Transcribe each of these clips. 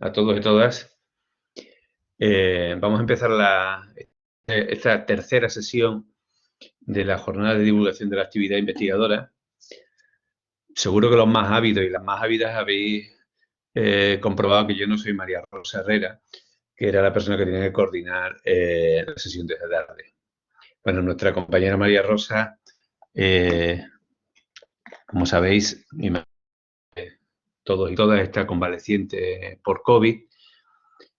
a todos y todas. Vamos a empezar esta tercera sesión de la jornada de divulgación de la actividad investigadora. Seguro que los más ávidos y las más ávidas habéis comprobado que yo no soy María Rosa Herrera, que era la persona que tenía que coordinar la sesión de esta tarde. Bueno, nuestra compañera María Rosa, como sabéis, todos y todas está convaleciente por COVID.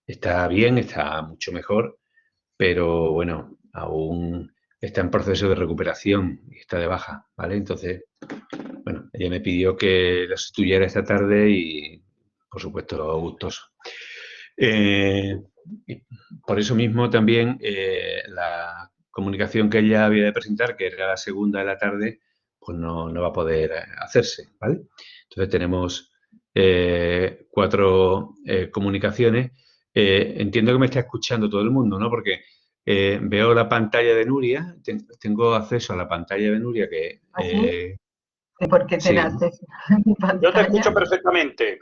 Está bien, está mucho mejor, pero bueno, aún está en proceso de recuperación y está de baja, ¿vale? Entonces, bueno, ella me pidió que la sustituyera esta tarde y, por supuesto, gustoso. Por eso mismo también la comunicación que ella había de presentar, que era la segunda de la tarde, pues no va a poder hacerse, ¿vale? Entonces tenemos 4 comunicaciones. Entiendo que me está escuchando todo el mundo, ¿no? Porque veo la pantalla de Nuria, tengo acceso a la pantalla de Nuria que... ¿Así? ¿Por qué te haces mi pantalla? Yo te escucho perfectamente.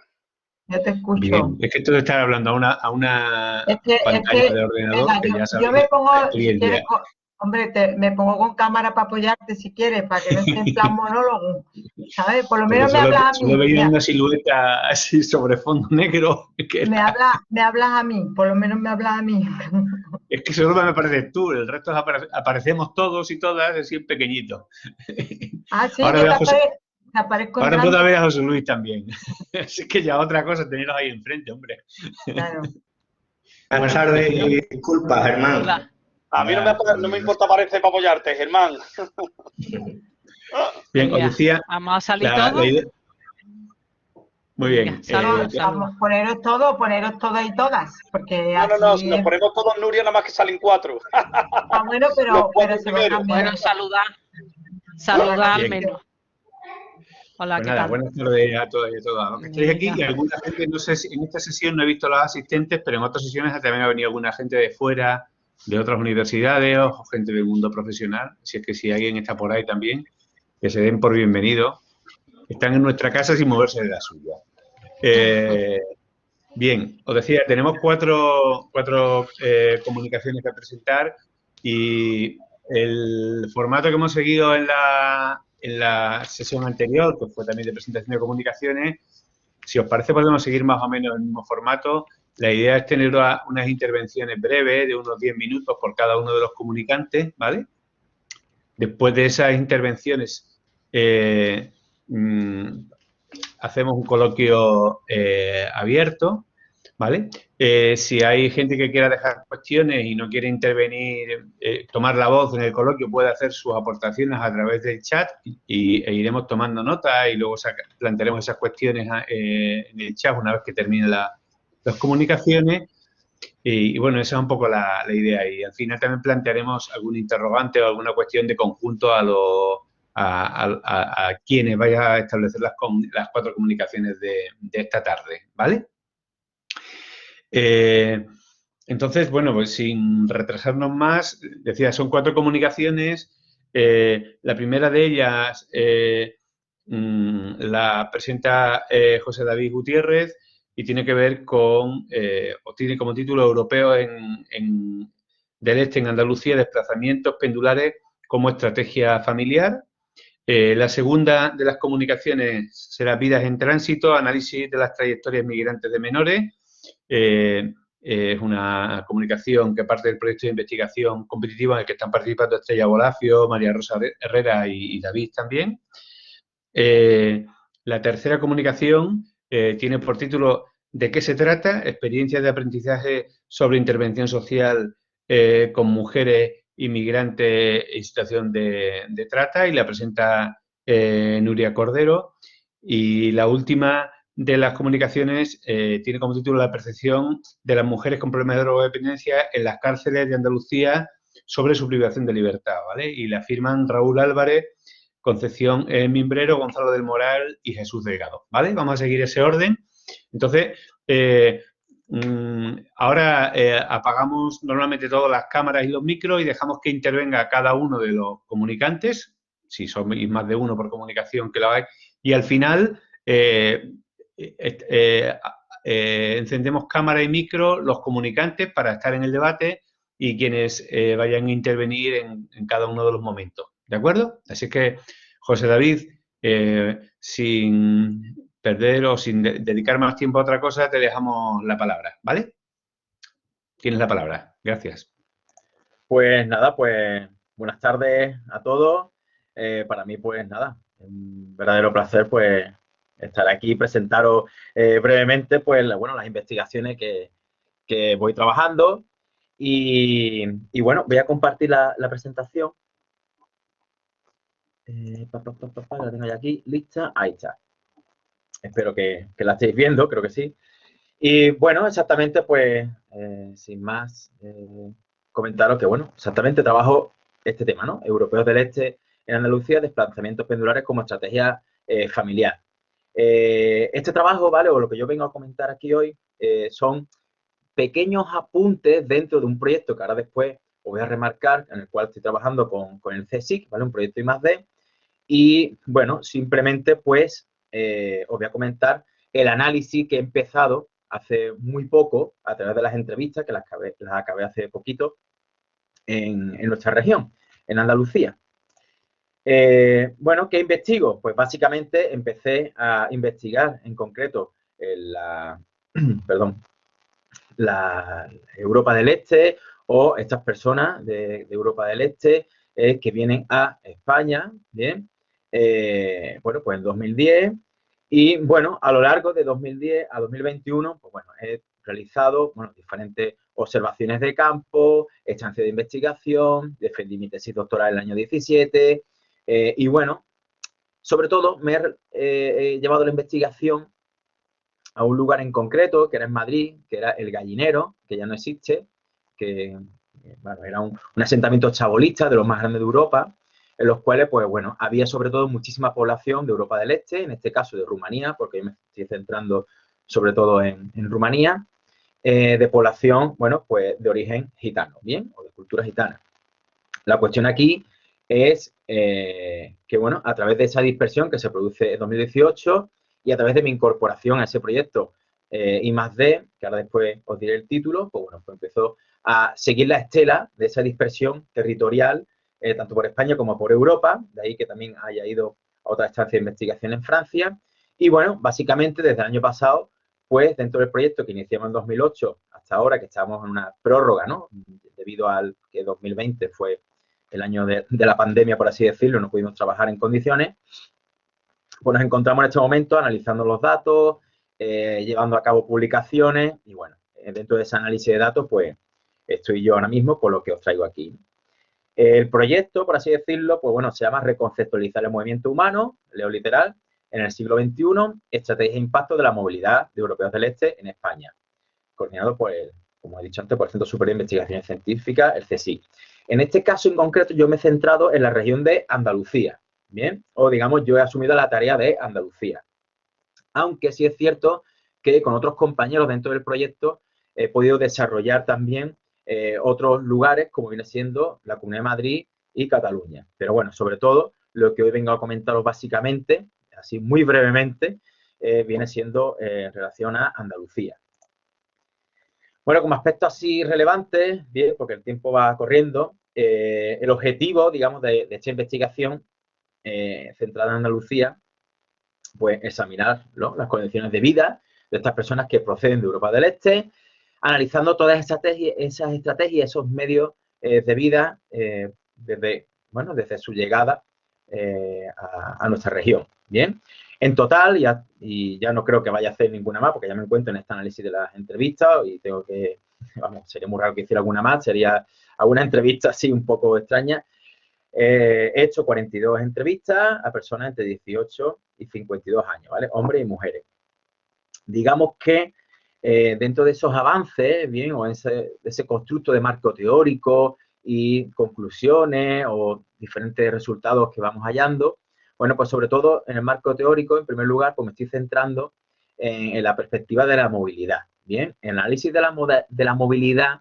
Yo te escucho. Bien, es que esto de estar hablando a una pantalla de ordenador, venga, que ya sabes, yo me pongo, si quieres, hombre, me pongo con cámara para apoyarte si quieres, para que no esté en plan monólogo, ¿sabes? Por lo menos me hablas a mí. Solo veía una silueta así sobre fondo negro. Me hablas a mí, por lo menos me hablas a mí. Es que solo me apareces tú, el resto aparecemos todos y todas así en pequeñito. Ah, sí, ahora yo te aparezco en ahora grande. puedo ver a José Luis también. Así que ya otra cosa tenerlos ahí enfrente, hombre. Claro. Buenas tardes y disculpas, Germán. Hola. A mí no me importa aparecer para apoyarte, Germán. Bien, os decía... Vamos a salir todos. Muy bien. Vamos, poneros todos y todas. Porque No, si nos ponemos todos, Nuria, nada más que salen 4. Ah, bueno, pero se va a cambiar. Bueno, saludar al menos. Hola, pues ¿qué nada, tal? buenas tardes a todas y a todos. Aunque estéis aquí, y alguna gente, no sé si en esta sesión no he visto a los asistentes, pero en otras sesiones también ha venido alguna gente de fuera, de otras universidades o gente del mundo profesional. Si es que si alguien está por ahí también, que se den por bienvenidos. Están en nuestra casa sin moverse de la suya. Bien, os decía, tenemos cuatro comunicaciones que presentar y el formato que hemos seguido en la sesión anterior, que fue también de presentación de comunicaciones, si os parece podemos seguir más o menos el mismo formato. La idea es tener unas intervenciones breves de unos 10 minutos por cada uno de los comunicantes, ¿vale? Después de esas intervenciones hacemos un coloquio abierto, ¿vale? Si hay gente que quiera dejar cuestiones y no quiere intervenir, tomar la voz en el coloquio, puede hacer sus aportaciones a través del chat e iremos tomando nota y luego plantearemos esas cuestiones en el chat una vez que terminen las comunicaciones. Y bueno, esa es un poco la idea. Y al final también plantearemos algún interrogante o alguna cuestión de conjunto a quienes vayan a establecer las 4 comunicaciones de esta tarde, ¿vale? Entonces, bueno, pues sin retrasarnos más, decía, son 4 comunicaciones. La primera de ellas la presenta José David Gutiérrez y tiene que ver con, o tiene como título Europeo del Este en Andalucía, desplazamientos pendulares como estrategia familiar. La segunda de las comunicaciones será Vidas en Tránsito, análisis de las trayectorias migrantes de menores. Es una comunicación que parte del proyecto de investigación competitiva en el que están participando Estrella Bolacio, María Rosa Herrera y David también. La tercera comunicación tiene por título ¿De qué se trata? Experiencias de aprendizaje sobre intervención social con mujeres inmigrantes en situación de trata, y la presenta Nuria Cordero. Y la última de las comunicaciones tiene como título La percepción de las mujeres con problemas de drogodependencia en las cárceles de Andalucía sobre su privación de libertad, ¿vale? Y la firman Raúl Álvarez, Concepción Mimbrero, Gonzalo del Moral y Jesús Delgado, ¿vale? Vamos a seguir ese orden. Entonces, ahora apagamos normalmente todas las cámaras y los micros y dejamos que intervenga cada uno de los comunicantes, si son más de uno por comunicación que lo hagáis, y al final encendemos cámara y micro los comunicantes para estar en el debate y quienes vayan a intervenir en cada uno de los momentos. ¿De acuerdo? Así que, José David, sin perder o sin dedicar más tiempo a otra cosa, te dejamos la palabra, ¿vale? Tienes la palabra. Gracias. Pues nada, pues buenas tardes a todos. Para mí, pues nada, un verdadero placer, pues, estar aquí y presentaros brevemente, pues, bueno, las investigaciones que voy trabajando. Y bueno, voy a compartir la presentación. La tengo ya aquí, lista, ahí está. Espero que la estéis viendo, creo que sí. Y bueno, exactamente, pues, sin más, comentaros que, bueno, exactamente trabajo este tema, ¿no? Europeos del Este en Andalucía, desplazamientos pendulares como estrategia familiar. Este trabajo, ¿vale? O lo que yo vengo a comentar aquí hoy son pequeños apuntes dentro de un proyecto que ahora después os voy a remarcar, en el cual estoy trabajando con el CSIC, ¿vale? Un proyecto I+D. Y, bueno, simplemente, pues, os voy a comentar el análisis que he empezado hace muy poco a través de las entrevistas, que las acabé hace poquito en nuestra región, en Andalucía. Bueno, ¿qué investigo? Pues básicamente empecé a investigar en concreto la Europa del Este o estas personas de Europa del Este que vienen a España, ¿bien? Bueno, pues en 2010 y, bueno, a lo largo de 2010 a 2021, pues bueno, he realizado, bueno, diferentes observaciones de campo, estancias de investigación, defendí mi tesis doctoral en el año 17 y, bueno, sobre todo me he llevado la investigación a un lugar en concreto, que era en Madrid, que era El Gallinero, que ya no existe, que bueno, era un asentamiento chabolista de los más grandes de Europa, en los cuales, pues bueno, había sobre todo muchísima población de Europa del Este, en este caso de Rumanía, porque yo me estoy centrando sobre todo en Rumanía, de población, bueno, pues de origen gitano, ¿bien? O de cultura gitana. La cuestión aquí es que, bueno, a través de esa dispersión que se produce en 2018 y a través de mi incorporación a ese proyecto I+D, que ahora después os diré el título, pues bueno, pues empezó a seguir la estela de esa dispersión territorial, tanto por España como por Europa, de ahí que también haya ido a otra estancia de investigación en Francia. Y bueno, básicamente desde el año pasado, pues dentro del proyecto que iniciamos en 2008 hasta ahora, que estamos en una prórroga, ¿no? Debido al que 2020 fue el año de la pandemia, por así decirlo, no pudimos trabajar en condiciones, pues nos encontramos en este momento analizando los datos, llevando a cabo publicaciones y, bueno, dentro de ese análisis de datos, pues estoy yo ahora mismo con lo que os traigo aquí. El proyecto, por así decirlo, pues bueno, se llama Reconceptualizar el movimiento humano, leo literal, en el siglo XXI, estrategia e impacto de la movilidad de Europeos del Este en España, coordinado por como he dicho antes, por el Centro Superior de Investigaciones Científicas, el CSIC. En este caso en concreto yo me he centrado en la región de Andalucía, ¿bien? O digamos, yo he asumido la tarea de Andalucía. Aunque sí es cierto que con otros compañeros dentro del proyecto he podido desarrollar también otros lugares como viene siendo la Comunidad de Madrid y Cataluña. Pero bueno, sobre todo lo que hoy vengo a comentaros básicamente, así muy brevemente, viene siendo en relación a Andalucía. Bueno, como aspecto así relevante, bien, porque el tiempo va corriendo, el objetivo, digamos, de esta investigación centrada en Andalucía, pues examinar, ¿no?, las condiciones de vida de estas personas que proceden de Europa del Este, analizando todas esas estrategias, esos medios de vida desde su llegada a nuestra región. Bien, en total, y ya no creo que vaya a hacer ninguna más, porque ya me encuentro en este análisis de las entrevistas y tengo que, vamos, sería muy raro que hiciera alguna más, sería alguna entrevista así un poco extraña. He hecho 42 entrevistas a personas entre 18 y 52 años, ¿vale? Hombres y mujeres. Digamos que dentro de esos avances, bien, o ese constructo de marco teórico y conclusiones o diferentes resultados que vamos hallando, bueno, pues sobre todo en el marco teórico, en primer lugar, pues me estoy centrando en la perspectiva de la movilidad, bien, el análisis de la movilidad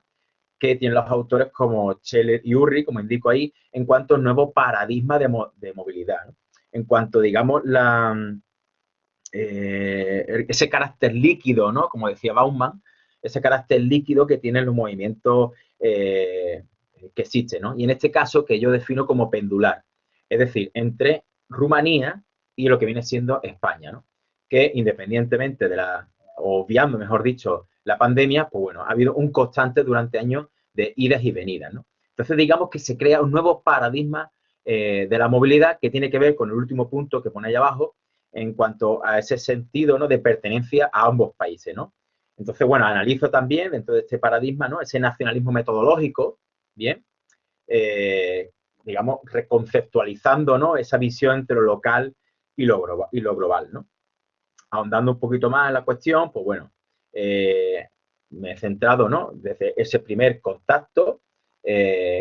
que tienen los autores como Scheller y Urri, como indico ahí, en cuanto al nuevo paradigma de movilidad, ¿no? En cuanto, digamos, ese carácter líquido, ¿no? Como decía Bauman, ese carácter líquido que tienen los movimientos que existen, ¿no? Y en este caso que yo defino como pendular, es decir, entre Rumanía y lo que viene siendo España, ¿no? Que independientemente de obviando, mejor dicho, la pandemia, pues bueno, ha habido un constante durante años de idas y venidas, ¿no? Entonces, digamos que se crea un nuevo paradigma de la movilidad que tiene que ver con el último punto que pone ahí abajo en cuanto a ese sentido, ¿no? De pertenencia a ambos países, ¿no? Entonces, bueno, analizo también dentro de este paradigma, ¿no? Ese nacionalismo metodológico, ¿bien? Digamos, reconceptualizando, ¿no? Esa visión entre lo local y lo global, ¿no? Ahondando un poquito más en la cuestión, pues bueno, me he centrado, ¿no? Desde ese primer contacto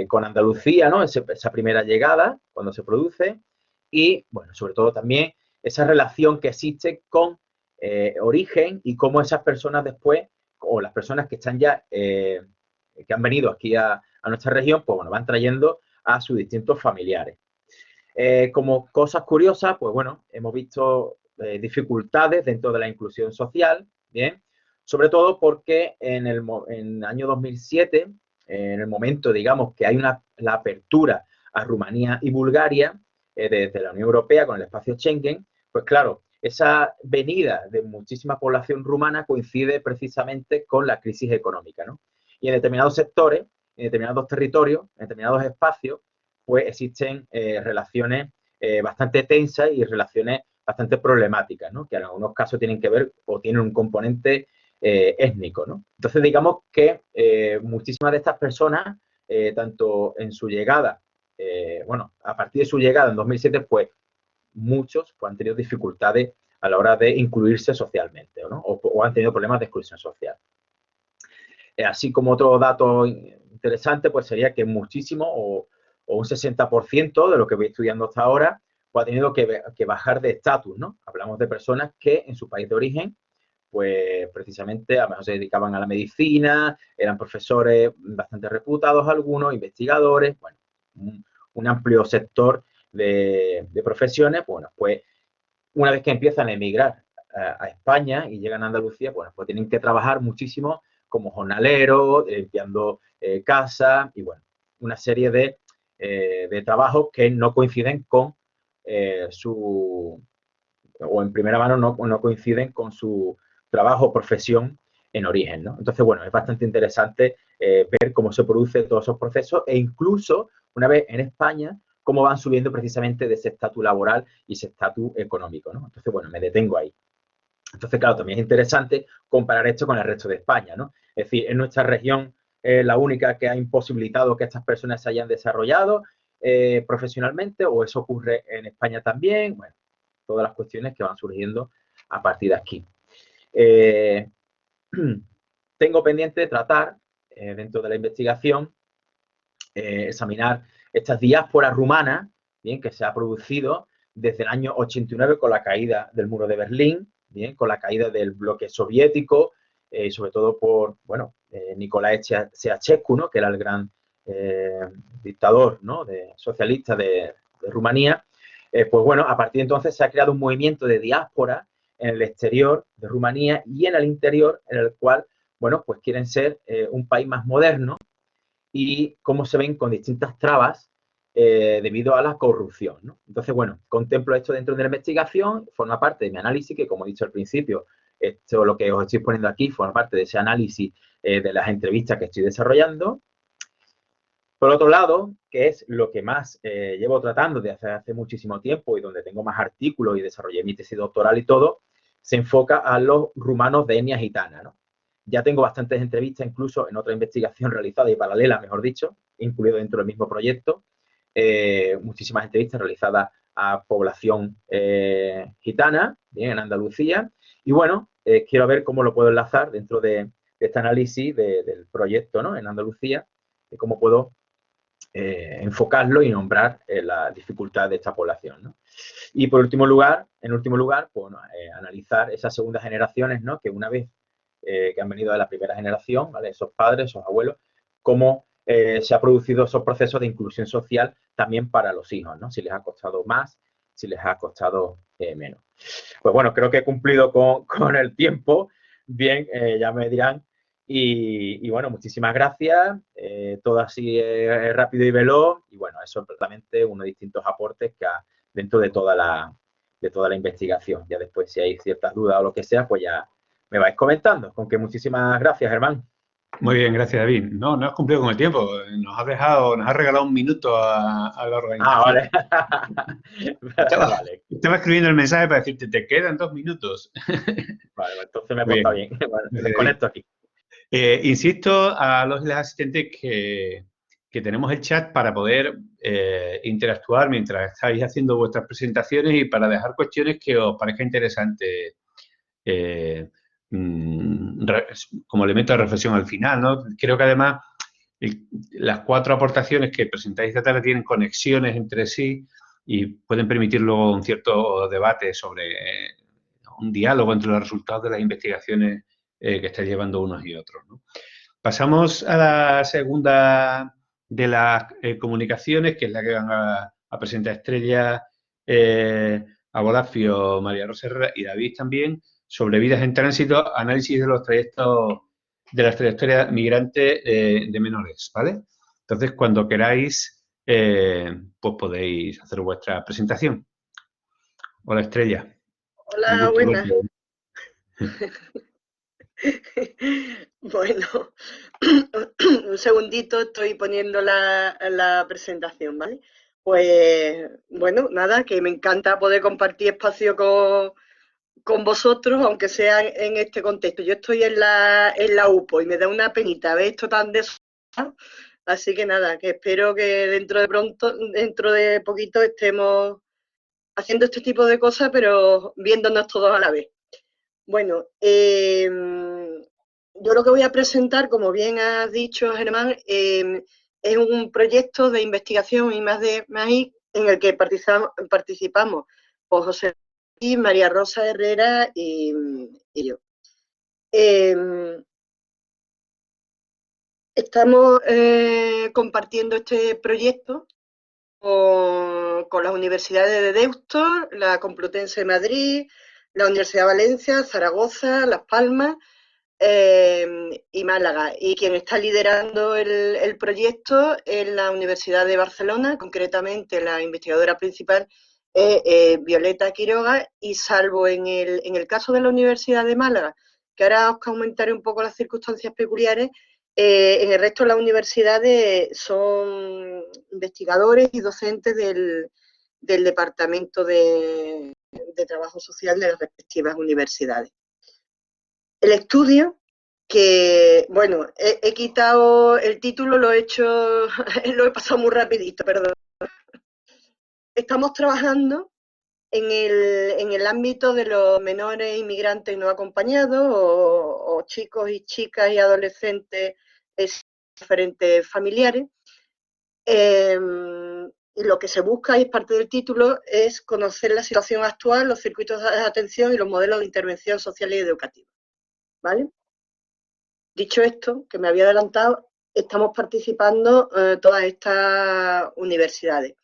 con Andalucía, ¿no? Esa primera llegada, cuando se produce, y, bueno, sobre todo también esa relación que existe con origen y cómo esas personas después, o las personas que están ya, que han venido aquí a nuestra región, pues bueno, van trayendo a sus distintos familiares. Como cosas curiosas, pues bueno, hemos visto dificultades dentro de la inclusión social, ¿bien? Sobre todo porque en el año 2007, en el momento, digamos, que hay la apertura a Rumanía y Bulgaria desde la Unión Europea con el espacio Schengen, pues claro, esa venida de muchísima población rumana coincide precisamente con la crisis económica, ¿no? Y en determinados sectores, en determinados territorios, en determinados espacios, pues existen relaciones bastante tensas y relaciones bastante problemáticas, ¿no? Que en algunos casos tienen que ver o tienen un componente étnico, ¿no? Entonces, digamos que muchísimas de estas personas, tanto en su llegada, bueno, a partir de su llegada en 2007, pues muchos pues, han tenido dificultades a la hora de incluirse socialmente, ¿no? O han tenido problemas de exclusión social. Así como otro dato interesante, pues sería que muchísimo o un 60% de lo que voy estudiando hasta ahora, pues ha tenido que bajar de estatus, ¿no? Hablamos de personas que en su país de origen, pues precisamente a lo mejor se dedicaban a la medicina, eran profesores bastante reputados algunos, investigadores, bueno, un amplio sector de profesiones, bueno, pues una vez que empiezan a emigrar a España y llegan a Andalucía, bueno, pues tienen que trabajar muchísimo como jornaleros, limpiando casas y, bueno, una serie de trabajos que no coinciden con o en primera mano no coinciden con su trabajo o profesión en origen, ¿no? Entonces, bueno, es bastante interesante ver cómo se producen todos esos procesos e incluso, una vez en España, cómo van subiendo precisamente de ese estatus laboral y ese estatus económico, ¿no? Entonces, bueno, me detengo ahí. Entonces, claro, también es interesante comparar esto con el resto de España, ¿no? Es decir, en nuestra región la única que ha imposibilitado que estas personas se hayan desarrollado profesionalmente, o eso ocurre en España también, bueno, todas las cuestiones que van surgiendo a partir de aquí. Tengo pendiente de tratar, dentro de la investigación, examinar estas diásporas rumanas, bien, que se ha producido desde el año 89 con la caída del muro de Berlín, bien, con la caída del bloque soviético, sobre todo por, bueno, Nicolae Ceausescu, ¿no? Que era el gran dictador, ¿no? Socialista de Rumanía. Pues bueno, a partir de entonces se ha creado un movimiento de diáspora en el exterior de Rumanía y en el interior, en el cual, bueno, pues quieren ser un país más moderno, y cómo se ven con distintas trabas debido a la corrupción, ¿no? Entonces, bueno, contemplo esto dentro de la investigación, forma parte de mi análisis, que como he dicho al principio, esto lo que os estoy poniendo aquí forma parte de ese análisis de las entrevistas que estoy desarrollando. Por otro lado, que es lo que más llevo tratando de hace muchísimo tiempo y donde tengo más artículos y desarrollé mi tesis doctoral y todo, se enfoca a los rumanos de etnia gitana, ¿no? Ya tengo bastantes entrevistas, incluso en otra investigación realizada y paralela, mejor dicho, incluido dentro del mismo proyecto, muchísimas entrevistas realizadas a población gitana, bien, en Andalucía, y bueno, quiero ver cómo lo puedo enlazar dentro de este análisis del proyecto, ¿no? En Andalucía, de cómo puedo enfocarlo y nombrar la dificultad de esta población, ¿no? Y por último lugar, pues, analizar esas segundas generaciones, ¿no? Que una vez que han venido de la primera generación, ¿vale? Esos padres, esos abuelos, cómo se ha producido esos procesos de inclusión social también para los hijos, ¿no? Si les ha costado más, si les ha costado menos. Pues bueno, creo que he cumplido con el tiempo. Bien, ya me dirán. Y bueno, muchísimas gracias. Todo así rápido y veloz. Y bueno, eso es realmente uno de distintos aportes que dentro de toda la investigación. Ya después, si hay ciertas dudas o lo que sea, pues ya me vais comentando. Con que muchísimas gracias, Germán. Muy bien, gracias, David. No has cumplido con el tiempo. Nos has regalado un minuto a la organización. Vale. Estaba escribiendo el mensaje para decirte, te quedan 2 minutos. Vale, entonces me porta bien. Bueno, desconecto aquí. Insisto a los y las asistentes que tenemos el chat para poder interactuar mientras estáis haciendo vuestras presentaciones y para dejar cuestiones que os parezca interesante como elemento de reflexión al final, ¿no? Creo que además las 4 aportaciones que presentáis esta tarde tienen conexiones entre sí y pueden permitir luego un cierto debate sobre un diálogo entre los resultados de las investigaciones que estáis llevando unos y otros, ¿no? Pasamos a la segunda de las comunicaciones, que es la que van a presentar Estrella, Abolafio, María Rosa Herrera y David también, sobre vidas en tránsito, análisis de los trayectos, de las trayectorias migrantes de menores, ¿vale? Entonces, cuando queráis, pues podéis hacer vuestra presentación. Hola, Estrella. Hola, buenas. Bueno, un segundito, estoy poniendo la presentación, ¿vale? Pues, bueno, nada, que me encanta poder compartir espacio con vosotros, aunque sea en este contexto. Yo estoy en la UPO y me da una penita ver esto tan desordenado. Así que nada, que espero que dentro de poquito estemos haciendo este tipo de cosas, pero viéndonos todos a la vez. Bueno, yo lo que voy a presentar, como bien has dicho, Germán, es un proyecto de investigación I+D+I en el que participamos pues, José y María Rosa Herrera y yo. Estamos compartiendo este proyecto con las universidades de Deusto, la Complutense de Madrid, la Universidad de Valencia, Zaragoza, Las Palmas y Málaga. Y quien está liderando el proyecto es la Universidad de Barcelona, concretamente la investigadora principal es Violeta Quiroga, y salvo en el caso de la Universidad de Málaga, que ahora os comentaré un poco las circunstancias peculiares, en el resto de las universidades son investigadores y docentes del Departamento de Trabajo Social de las respectivas universidades. El estudio, que, bueno, he quitado el título, lo he pasado muy rapidito, perdón. Estamos trabajando en el ámbito de los menores inmigrantes no acompañados o chicos y chicas y adolescentes diferentes familiares. Y lo que se busca, y es parte del título, es conocer la situación actual, los circuitos de atención y los modelos de intervención social y educativa. ¿Vale? Dicho esto, que me había adelantado, estamos participando todas estas universidades.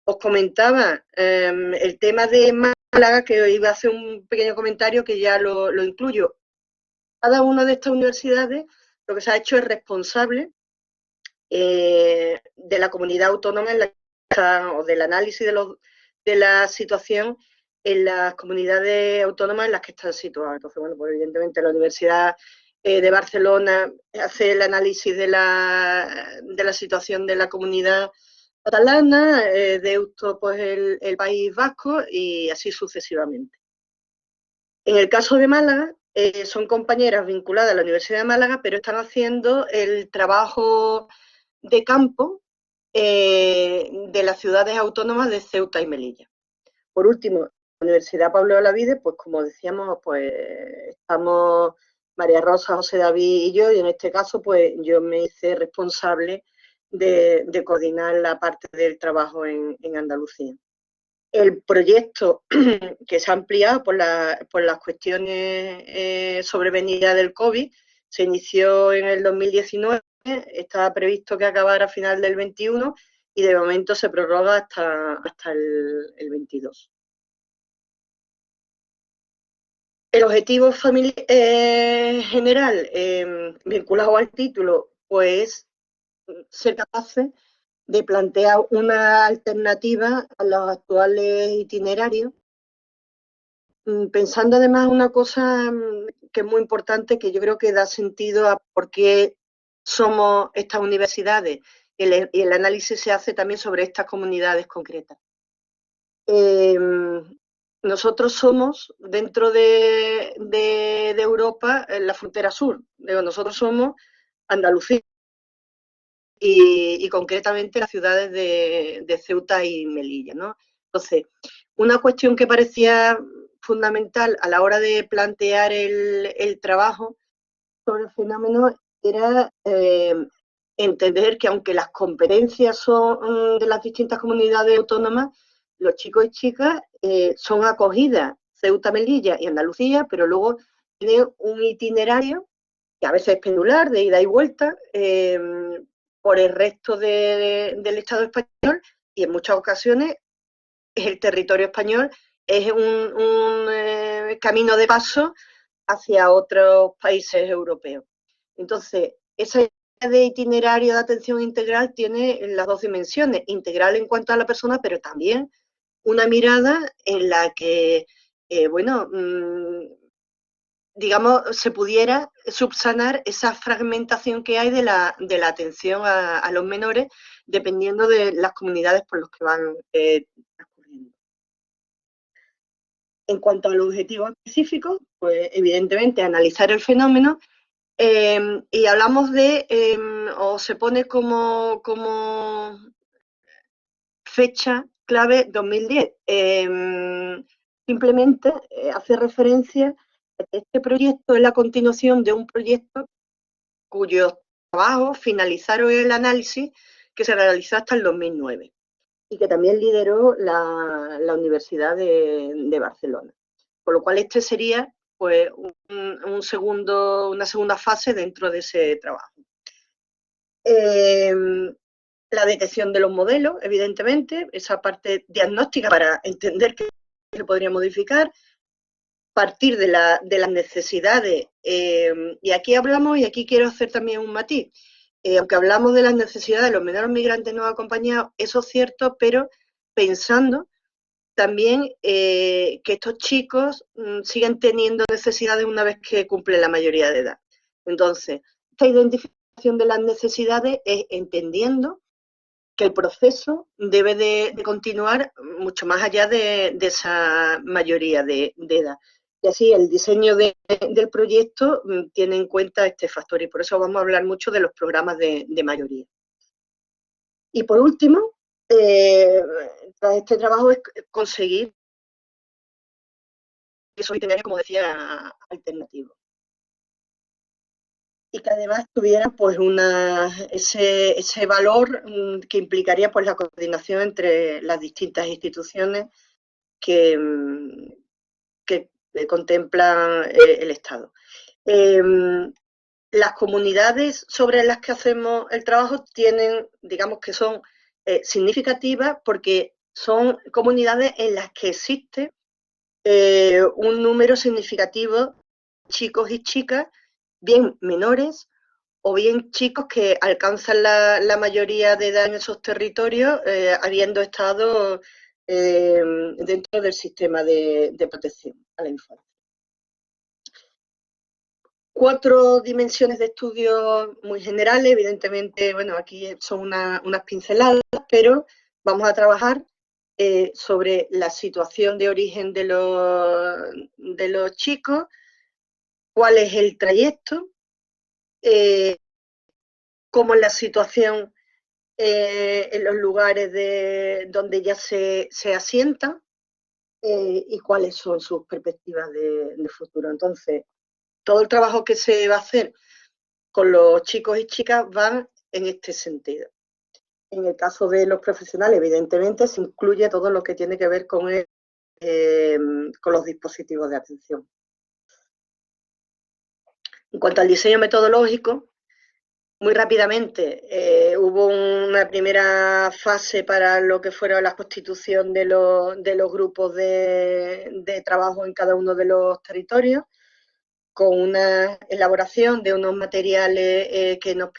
Os comentaba el tema de Málaga, que iba a hacer un pequeño comentario que ya lo incluyo. Cada una de estas universidades lo que se ha hecho es responsable de la comunidad autónoma en la que está, o del análisis de la situación en las comunidades autónomas en las que están situadas. Entonces, bueno, pues evidentemente la Universidad de Barcelona hace el análisis de la situación de la comunidad catalana, Deusto, pues el País Vasco y así sucesivamente. En el caso de Málaga, son compañeras vinculadas a la Universidad de Málaga, pero están haciendo el trabajo de campo de las ciudades autónomas de Ceuta y Melilla. Por último, la Universidad Pablo de Olavide, pues como decíamos, pues estamos María Rosa, José David y yo, y en este caso, pues yo me hice responsable de coordinar la parte del trabajo en Andalucía. El proyecto que se ha ampliado por las cuestiones sobrevenidas del COVID se inició en el 2019, estaba previsto que acabara a final del 21 y de momento se prorroga hasta el 22. El objetivo general vinculado al título, pues ser capaces de plantear una alternativa a los actuales itinerarios, pensando además una cosa que es muy importante, que yo creo que da sentido a por qué somos estas universidades, y el análisis se hace también sobre estas comunidades concretas. Nosotros somos, dentro de Europa, en la frontera sur. Nosotros somos Andalucía y concretamente las ciudades de Ceuta y Melilla, ¿no? Entonces, una cuestión que parecía fundamental a la hora de plantear el trabajo sobre el fenómeno era entender que aunque las competencias son de las distintas comunidades autónomas, los chicos y chicas son acogidas, Ceuta, Melilla y Andalucía, pero luego tienen un itinerario que a veces es pendular, de ida y vuelta, por el resto del Estado español, y en muchas ocasiones el territorio español es un camino de paso hacia otros países europeos. Entonces, esa idea de itinerario de atención integral tiene las dos dimensiones, integral en cuanto a la persona, pero también una mirada en la que, digamos, se pudiera subsanar esa fragmentación que hay de la atención a los menores, dependiendo de las comunidades por las que van transcurriendo. En cuanto al objetivo específico, pues evidentemente analizar el fenómeno, y hablamos de, o se pone como fecha clave 2010. Simplemente hace referencia a que este proyecto es la continuación de un proyecto cuyos trabajos finalizaron el análisis que se realizó hasta el 2009 y que también lideró la Universidad de Barcelona. Con lo cual este sería pues una segunda fase dentro de ese trabajo. La detección de los modelos, evidentemente, esa parte diagnóstica para entender qué se podría modificar, partir de las necesidades, y aquí hablamos, y aquí quiero hacer también un matiz, aunque hablamos de las necesidades de los menores migrantes no acompañados, eso es cierto, pero pensando también que estos chicos siguen teniendo necesidades una vez que cumplen la mayoría de edad. Entonces, esta identificación de las necesidades es entendiendo que el proceso debe de continuar mucho más allá de esa mayoría de edad. Y así el diseño del proyecto tiene en cuenta este factor, y por eso vamos a hablar mucho de los programas de mayoría. Y por último, tras este trabajo es conseguir esos itinerarios, como decía, alternativos. Y que además tuvieran pues ese valor que implicaría pues la coordinación entre las distintas instituciones que contemplan el Estado. Las comunidades sobre las que hacemos el trabajo tienen, digamos que son significativas porque son comunidades en las que existe un número significativo de chicos y chicas, bien menores o bien chicos que alcanzan la mayoría de edad en esos territorios, habiendo estado dentro del sistema de protección a la infancia. 4 dimensiones de estudio muy generales, evidentemente, bueno, aquí son unas pinceladas, pero vamos a trabajar sobre la situación de origen de los chicos, cuál es el trayecto, cómo es la situación en los lugares donde ya se asientan y cuáles son sus perspectivas de futuro. Entonces, todo el trabajo que se va a hacer con los chicos y chicas va en este sentido. En el caso de los profesionales, evidentemente, se incluye todo lo que tiene que ver con los dispositivos de atención. En cuanto al diseño metodológico, muy rápidamente hubo una primera fase para lo que fuera la constitución de los grupos de trabajo en cada uno de los territorios, con una elaboración de unos materiales que nos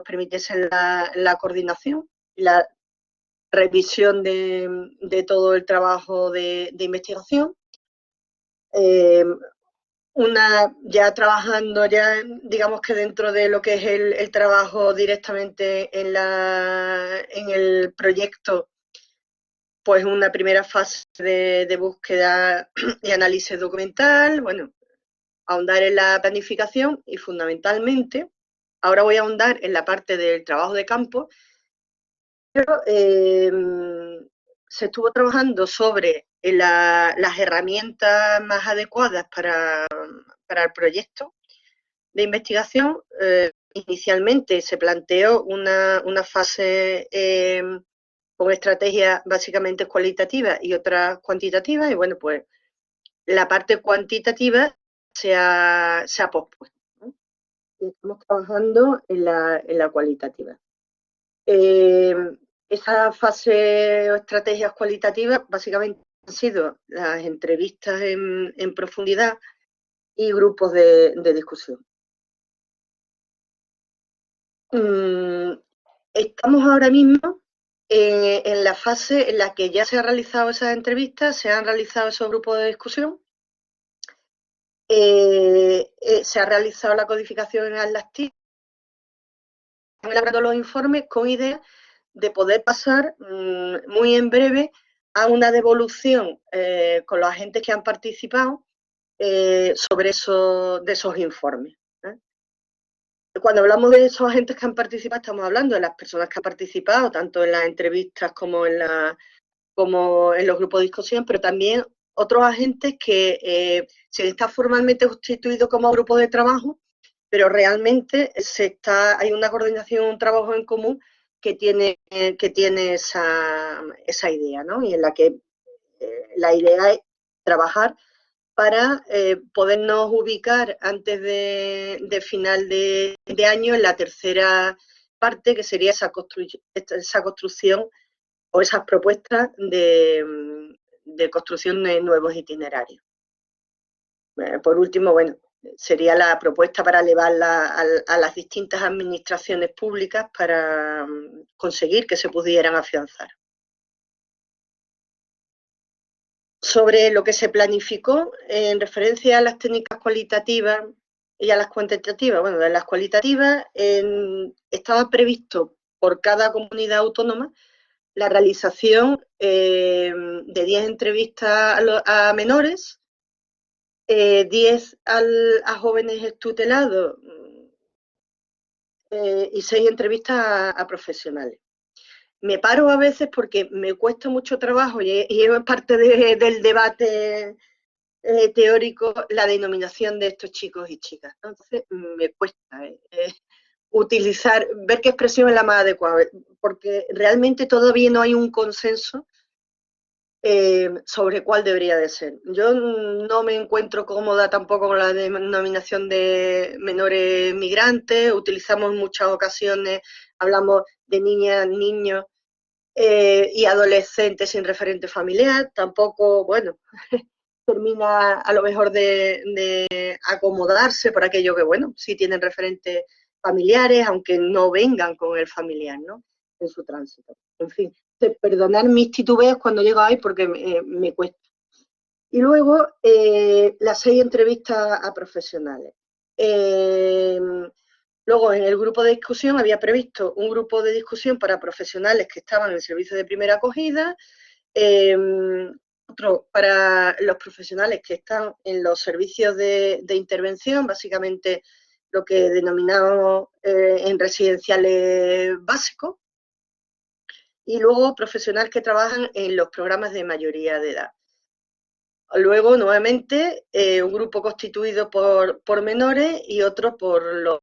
permitiesen la coordinación, la revisión de todo el trabajo de investigación. Ya trabajando ya, digamos que dentro de lo que es el trabajo directamente en el proyecto, pues una primera fase de búsqueda y análisis documental, bueno, ahondar en la planificación y fundamentalmente, ahora voy a ahondar en la parte del trabajo de campo, pero se estuvo trabajando sobre las herramientas más adecuadas para el proyecto de investigación. Inicialmente se planteó una fase con estrategias básicamente cualitativas y otras cuantitativas, y bueno, pues la parte cuantitativa se ha pospuesto, ¿no? Y estamos trabajando en la cualitativa. Esa fase o estrategias cualitativas básicamente han sido las entrevistas en profundidad y grupos de discusión. Estamos ahora mismo en la fase en la que ya se han realizado esas entrevistas, se han realizado esos grupos de discusión, se ha realizado la codificación en Atlas TIC, se han elaborado los informes con idea de poder pasar muy en breve a una devolución con los agentes que han participado sobre esos informes. Cuando hablamos de esos agentes que han participado, estamos hablando de las personas que han participado, tanto en las entrevistas como en los grupos de discusión, pero también otros agentes que se está formalmente constituido como grupo de trabajo, pero realmente hay una coordinación, un trabajo en común que tiene esa idea, ¿no? Y en la que la idea es trabajar para podernos ubicar antes de final de año en la tercera parte, que sería esa construcción o esas propuestas de construcción de nuevos itinerarios. Por último, bueno, sería la propuesta para elevarla a las distintas administraciones públicas para conseguir que se pudieran afianzar. Sobre lo que se planificó en referencia a las técnicas cualitativas y a las cuantitativas, bueno, de las cualitativas estaba previsto por cada comunidad autónoma la realización de 10 entrevistas a menores, 10 a jóvenes extutelados y 6 entrevistas a profesionales. Me paro a veces porque me cuesta mucho trabajo y es parte del debate teórico la denominación de estos chicos y chicas, ¿no? Entonces me cuesta ver qué expresión es la más adecuada, porque realmente todavía no hay un consenso sobre cuál debería de ser. Yo no me encuentro cómoda tampoco con la denominación de menores migrantes, utilizamos en muchas ocasiones, hablamos de niñas, niños y adolescentes sin referente familiar, tampoco, bueno, termina a lo mejor de acomodarse por aquello que, bueno, sí tienen referentes familiares, aunque no vengan con el familiar, ¿no? En su tránsito. En fin, perdonar mis titubeos cuando llego ahí porque me cuesta. Y luego las 6 entrevistas a profesionales. Luego en el grupo de discusión había previsto un grupo de discusión para profesionales que estaban en el servicio de primera acogida, otro para los profesionales que están en los servicios de intervención, básicamente lo que denominamos en residenciales básicos, y luego profesionales que trabajan en los programas de mayoría de edad. Luego, nuevamente, un grupo constituido por menores y otro por los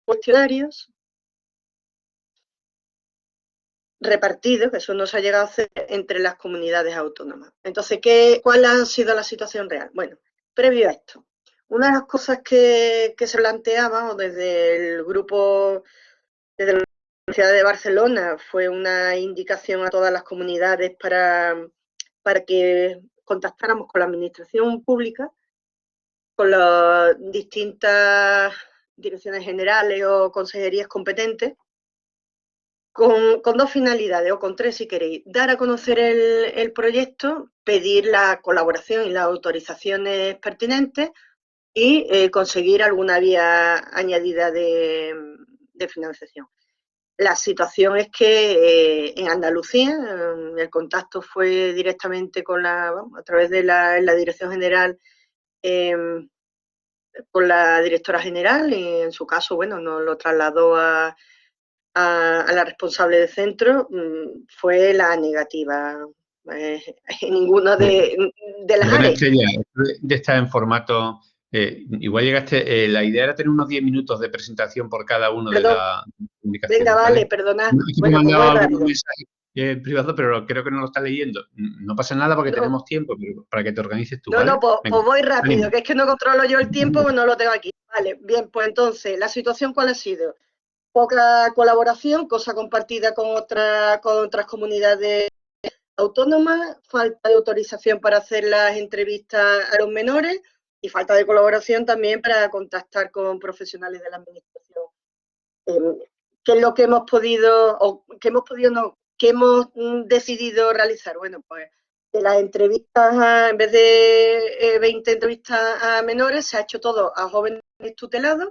cuestionarios repartidos, que eso no se ha llegado a hacer entre las comunidades autónomas. Entonces, ¿cuál ha sido la situación real? Bueno, previo a esto, una de las cosas que se planteaba desde el grupo, desde la Universidad de Barcelona, fue una indicación a todas las comunidades para que contactáramos con la administración pública, con las distintas direcciones generales o consejerías competentes, con dos finalidades, o con tres si queréis: dar a conocer el proyecto, pedir la colaboración y las autorizaciones pertinentes y conseguir alguna vía añadida de financiación. La situación es que en Andalucía el contacto fue directamente a través de la Dirección General, con la directora general, y en su caso, bueno, nos lo trasladó a la responsable del centro, fue la negativa. Ninguna de las áreas. De estar en formato, igual llegaste, la idea era tener unos 10 minutos de presentación por cada uno de las comunicaciones. Venga, vale, perdonad. Bueno, me han mandado un mensaje privado, pero creo que no lo está leyendo. No pasa nada porque tenemos tiempo, pero para que te organices tú. ¿vale? Pues voy rápido, que es que no controlo yo el tiempo, pues no lo tengo aquí. Vale, bien, pues entonces, ¿la situación cuál ha sido? Poca colaboración, cosa compartida con otras comunidades autónomas, falta de autorización para hacer las entrevistas a los menores y falta de colaboración también para contactar con profesionales de la administración. ¿Qué es lo que hemos podido, que hemos decidido realizar? Bueno, pues de las entrevistas, en vez de 20 entrevistas a menores, se ha hecho todo a jóvenes tutelados,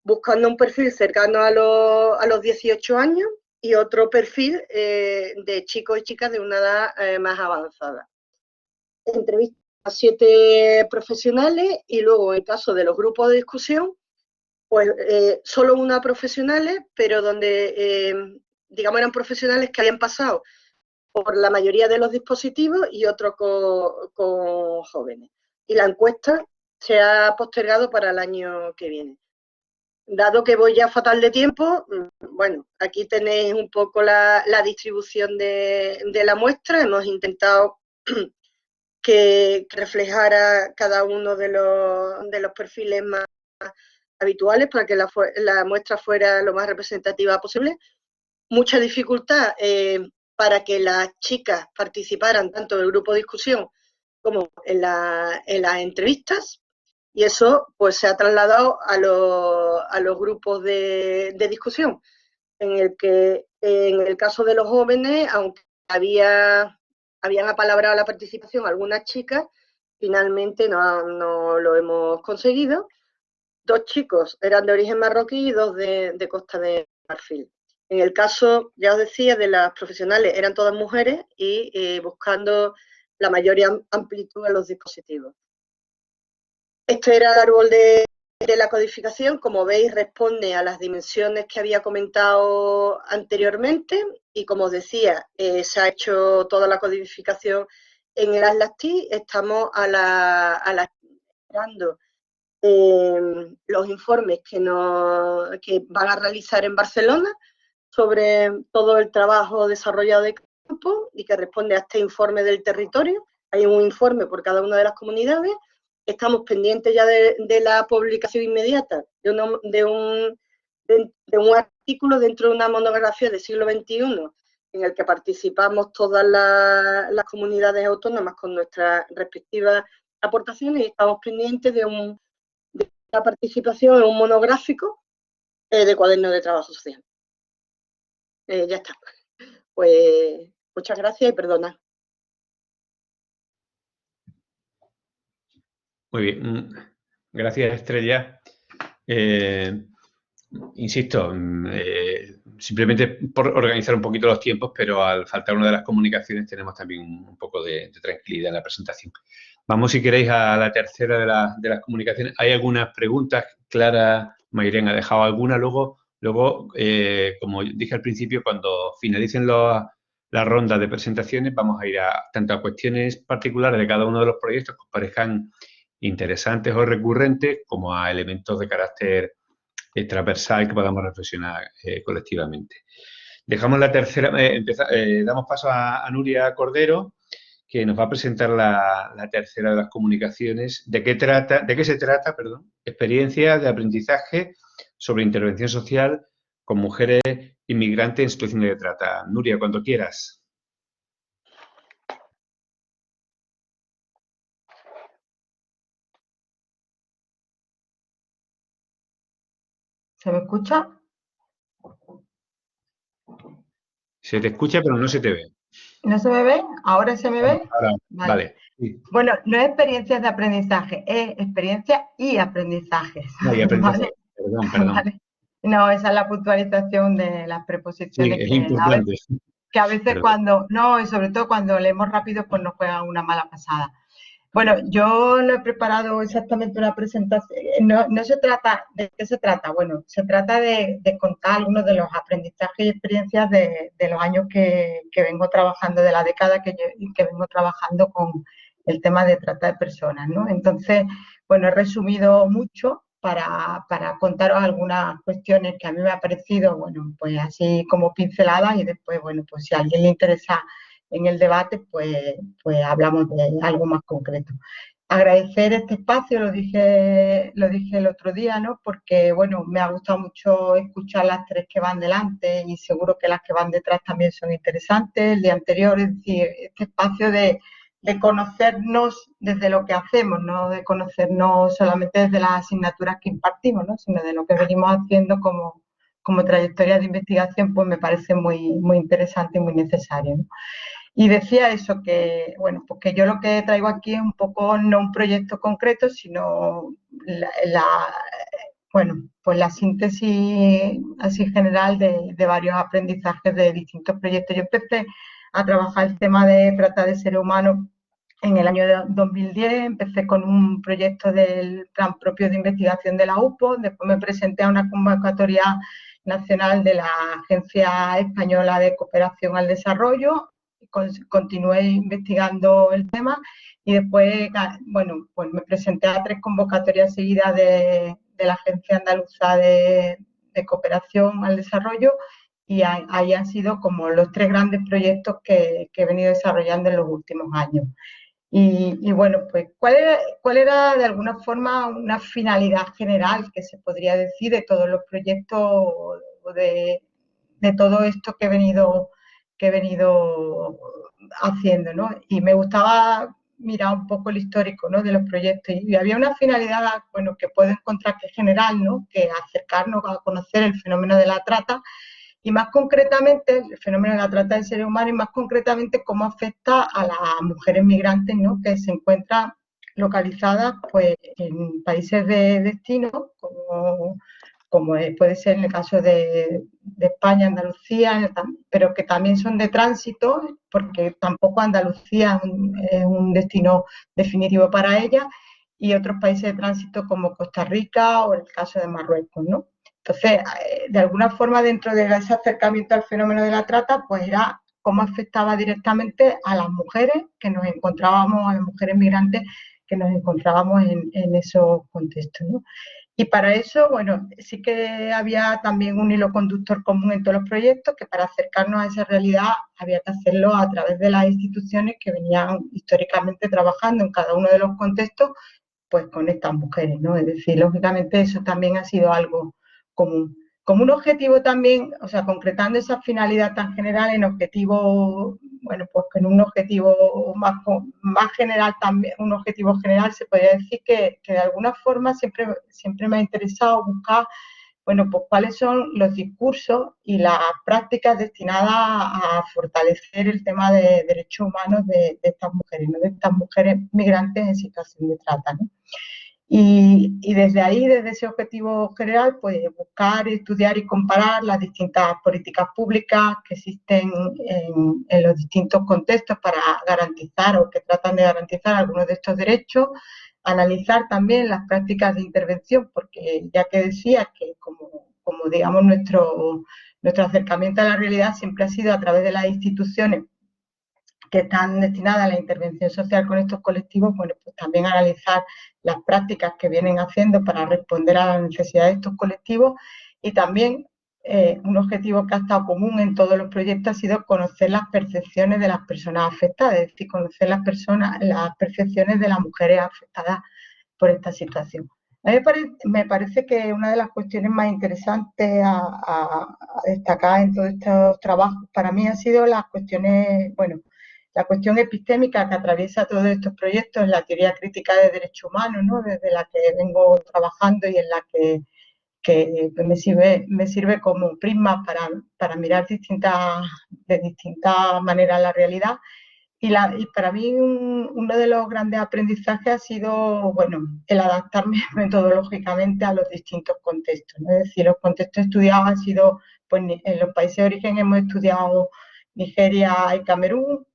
buscando un perfil cercano a los 18 años y otro perfil de chicos y chicas de una edad más avanzada. Entrevistas a 7 profesionales y luego, en el caso de los grupos de discusión, pues solo una profesionales, pero donde, digamos, eran profesionales que habían pasado por la mayoría de los dispositivos y otros con jóvenes. Y la encuesta se ha postergado para el año que viene. Dado que voy ya fatal de tiempo, bueno, aquí tenéis un poco la distribución de la muestra. Hemos intentado que reflejara cada uno de los perfiles más habituales para que la muestra fuera lo más representativa posible. Mucha dificultad para que las chicas participaran tanto en el grupo de discusión como en las entrevistas. Y eso pues se ha trasladado a los grupos de discusión, en el caso de los jóvenes, aunque habían apalabrado la participación algunas chicas, finalmente no lo hemos conseguido. 2 chicos eran de origen marroquí y 2 de Costa de Marfil. En el caso, ya os decía, de las profesionales eran todas mujeres y buscando la mayor amplitud en los dispositivos. Este era el árbol de la codificación. Como veis, responde a las dimensiones que había comentado anteriormente y, como os decía, se ha hecho toda la codificación en el Atlas TIC. Estamos esperando los informes que van a realizar en Barcelona sobre todo el trabajo desarrollado de campo y que responde a este informe del territorio. Hay un informe por cada una de las comunidades. Estamos pendientes ya de la publicación inmediata de un artículo dentro de una monografía del siglo XXI en el que participamos todas las comunidades autónomas con nuestras respectivas aportaciones, y estamos pendientes de la participación en un monográfico de cuaderno de trabajo social. Ya está. Pues muchas gracias y perdona. Muy bien, gracias Estrella. Insisto, simplemente por organizar un poquito los tiempos, pero al faltar una de las comunicaciones tenemos también un poco de tranquilidad en la presentación. Vamos, si queréis, a la tercera de las comunicaciones. ¿Hay algunas preguntas? Clara Mairén ha dejado alguna. Luego, como dije al principio, cuando finalicen la ronda de presentaciones, vamos a ir tanto a cuestiones particulares de cada uno de los proyectos que os parezcan interesantes o recurrentes, como a elementos de carácter transversal que podamos reflexionar colectivamente. Dejamos la tercera, damos paso a Nuria Cordero, que nos va a presentar la tercera de las comunicaciones. ¿De qué se trata? Experiencia de aprendizaje sobre intervención social con mujeres inmigrantes en situación de trata. Nuria, cuando quieras. ¿Se me escucha? Se te escucha, pero no se te ve. ¿No se me ve? ¿Ahora se me ve? Ahora, Vale. Sí. Bueno, no es experiencias de aprendizaje, es experiencia y aprendizajes. No, y aprendizaje. ¿Vale? Perdón. Vale. No, esa es la puntualización de las preposiciones. Sí, es importante. Que a veces cuando, no, y sobre todo cuando leemos rápido, pues nos juega una mala pasada. Bueno, yo no he preparado exactamente una presentación. No se trata, ¿de qué se trata? Bueno, se trata de contar algunos de los aprendizajes y experiencias de los años que vengo trabajando, de la década que vengo trabajando con el tema de trata de personas, ¿no? Entonces, bueno, he resumido mucho para contaros algunas cuestiones que a mí me ha parecido, bueno, pues así como pinceladas, y después, bueno, pues si a alguien le interesa en el debate, pues hablamos de algo más concreto. Agradecer este espacio, lo dije el otro día, ¿no? Porque, bueno, me ha gustado mucho escuchar las tres que van delante y seguro que las que van detrás también son interesantes. El día anterior, es decir, este espacio de conocernos desde lo que hacemos, no de conocernos solamente desde las asignaturas que impartimos, ¿no? Sino de lo que venimos haciendo como trayectoria de investigación, pues me parece muy, muy interesante y muy necesario, ¿no? Y decía eso, que, bueno, pues que yo lo que traigo aquí es un poco, no un proyecto concreto, sino bueno, pues la síntesis así general de varios aprendizajes de distintos proyectos. Yo empecé a trabajar el tema de trata de seres humanos en el año 2010, empecé con un proyecto del plan propio de investigación de la UPO, después me presenté a una convocatoria nacional de la Agencia Española de Cooperación al Desarrollo, continué investigando el tema y después, bueno, pues me presenté a 3 convocatorias seguidas de la Agencia Andaluza de Cooperación al Desarrollo, y ahí han sido como los 3 grandes proyectos que he venido desarrollando en los últimos años. Y bueno, pues ¿cuál era de alguna forma una finalidad general que se podría decir de todos los proyectos o de todo esto que he venido haciendo, ¿no? Y me gustaba mirar un poco el histórico, ¿no?, de los proyectos, y había una finalidad, bueno, que puedo encontrar que es general, ¿no?, que acercarnos a conocer el fenómeno de la trata, y más concretamente el fenómeno de la trata de seres humanos, y más concretamente cómo afecta a las mujeres migrantes, ¿no?, que se encuentran localizadas, pues, en países de destino, como puede ser en el caso de España, Andalucía, pero que también son de tránsito, porque tampoco Andalucía es un destino definitivo para ellas, y otros países de tránsito como Costa Rica o el caso de Marruecos, ¿no? Entonces, de alguna forma, dentro de ese acercamiento al fenómeno de la trata, pues era cómo afectaba directamente a las mujeres que nos encontrábamos, a las mujeres migrantes que nos encontrábamos en esos contextos, ¿no? Y para eso, bueno, sí que había también un hilo conductor común en todos los proyectos, que para acercarnos a esa realidad había que hacerlo a través de las instituciones que venían históricamente trabajando en cada uno de los contextos, pues con estas mujeres, ¿no? Es decir, lógicamente eso también ha sido algo común. Como un objetivo también, o sea, concretando esa finalidad tan general en objetivos, bueno, pues en un objetivo más general también, un objetivo general, se podría decir que de alguna forma siempre me ha interesado buscar, bueno, pues cuáles son los discursos y las prácticas destinadas a fortalecer el tema de derechos humanos de estas mujeres, ¿no?, de estas mujeres migrantes en situación de trata, ¿no? Y desde ahí, desde ese objetivo general, pues buscar, estudiar y comparar las distintas políticas públicas que existen en los distintos contextos para garantizar o que tratan de garantizar algunos de estos derechos, analizar también las prácticas de intervención, porque ya que decía que como digamos nuestro acercamiento a la realidad siempre ha sido a través de las instituciones que están destinadas a la intervención social con estos colectivos, bueno, pues también analizar las prácticas que vienen haciendo para responder a las necesidades de estos colectivos y también un objetivo que ha estado común en todos los proyectos ha sido conocer las percepciones de las personas afectadas, es decir, conocer las percepciones de las mujeres afectadas por esta situación. A mí me parece que una de las cuestiones más interesantes a destacar en todos estos trabajos para mí ha sido las cuestiones, bueno, la cuestión epistémica que atraviesa todos estos proyectos, la teoría crítica de derechos humanos, ¿no? Desde la que vengo trabajando y en la que me sirve como prisma para mirar de distintas maneras la realidad. Y para mí uno de los grandes aprendizajes ha sido, bueno, el adaptarme metodológicamente a los distintos contextos, ¿no? Es decir, los contextos estudiados han sido, pues en los países de origen hemos estudiado Nigeria y Camerún,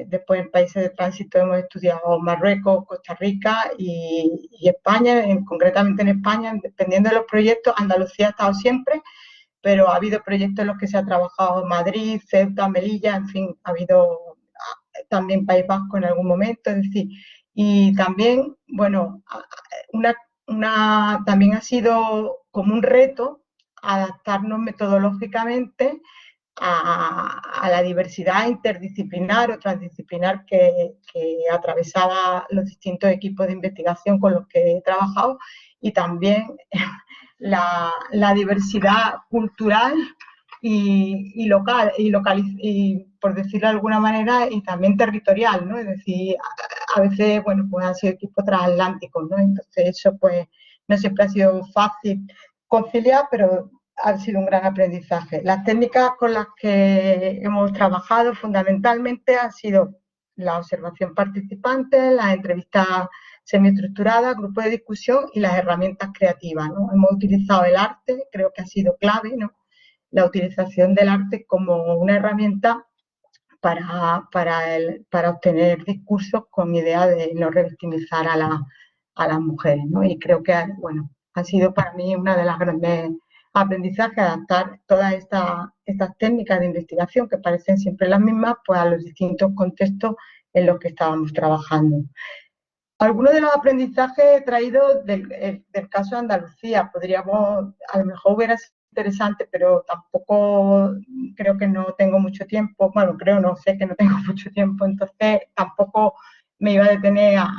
después en países de tránsito hemos estudiado Marruecos, Costa Rica y España, concretamente en España, dependiendo de los proyectos, Andalucía ha estado siempre, pero ha habido proyectos en los que se ha trabajado en Madrid, Ceuta, Melilla, en fin, ha habido también País Vasco en algún momento, es decir, y también, bueno, también ha sido como un reto adaptarnos metodológicamente a la diversidad interdisciplinar o transdisciplinar que atravesaba los distintos equipos de investigación con los que he trabajado y también la diversidad cultural y local, y por decirlo de alguna manera, y también territorial, ¿no? Es decir, a veces, bueno, pues han sido equipos transatlánticos, ¿no? Entonces eso, pues, no siempre ha sido fácil conciliar, pero ha sido un gran aprendizaje. Las técnicas con las que hemos trabajado fundamentalmente han sido la observación participante, las entrevistas semiestructuradas, grupos de discusión y las herramientas creativas, ¿no? Hemos utilizado el arte, creo que ha sido clave, ¿no? La utilización del arte como una herramienta para obtener discursos con idea de no revictimizar a las mujeres, ¿no? Y creo que, bueno, ha sido para mí una de las grandes aprendizajes adaptar todas estas técnicas de investigación que parecen siempre las mismas, pues a los distintos contextos en los que estábamos trabajando. Algunos de los aprendizajes traídos del caso de Andalucía, a lo mejor hubiera sido interesante, pero tampoco creo que no tengo mucho tiempo, bueno, no sé que no tengo mucho tiempo, entonces tampoco me iba a detener a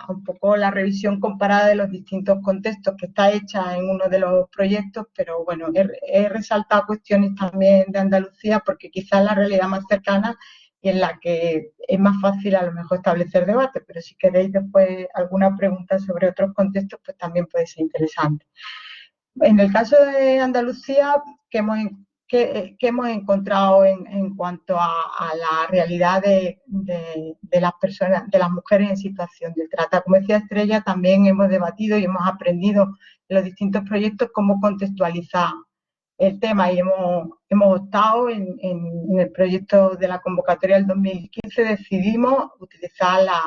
un poco la revisión comparada de los distintos contextos que está hecha en uno de los proyectos, pero bueno, he resaltado cuestiones también de Andalucía porque quizás la realidad más cercana y en la que es más fácil a lo mejor establecer debate, pero si queréis después alguna pregunta sobre otros contextos, pues también puede ser interesante. En el caso de Andalucía, ¿qué hemos encontrado en cuanto a la realidad de las personas, de las mujeres en situación de trata? Como decía Estrella, también hemos debatido y hemos aprendido en los distintos proyectos cómo contextualizar el tema y hemos optado en el proyecto de la convocatoria del 2015, decidimos utilizar las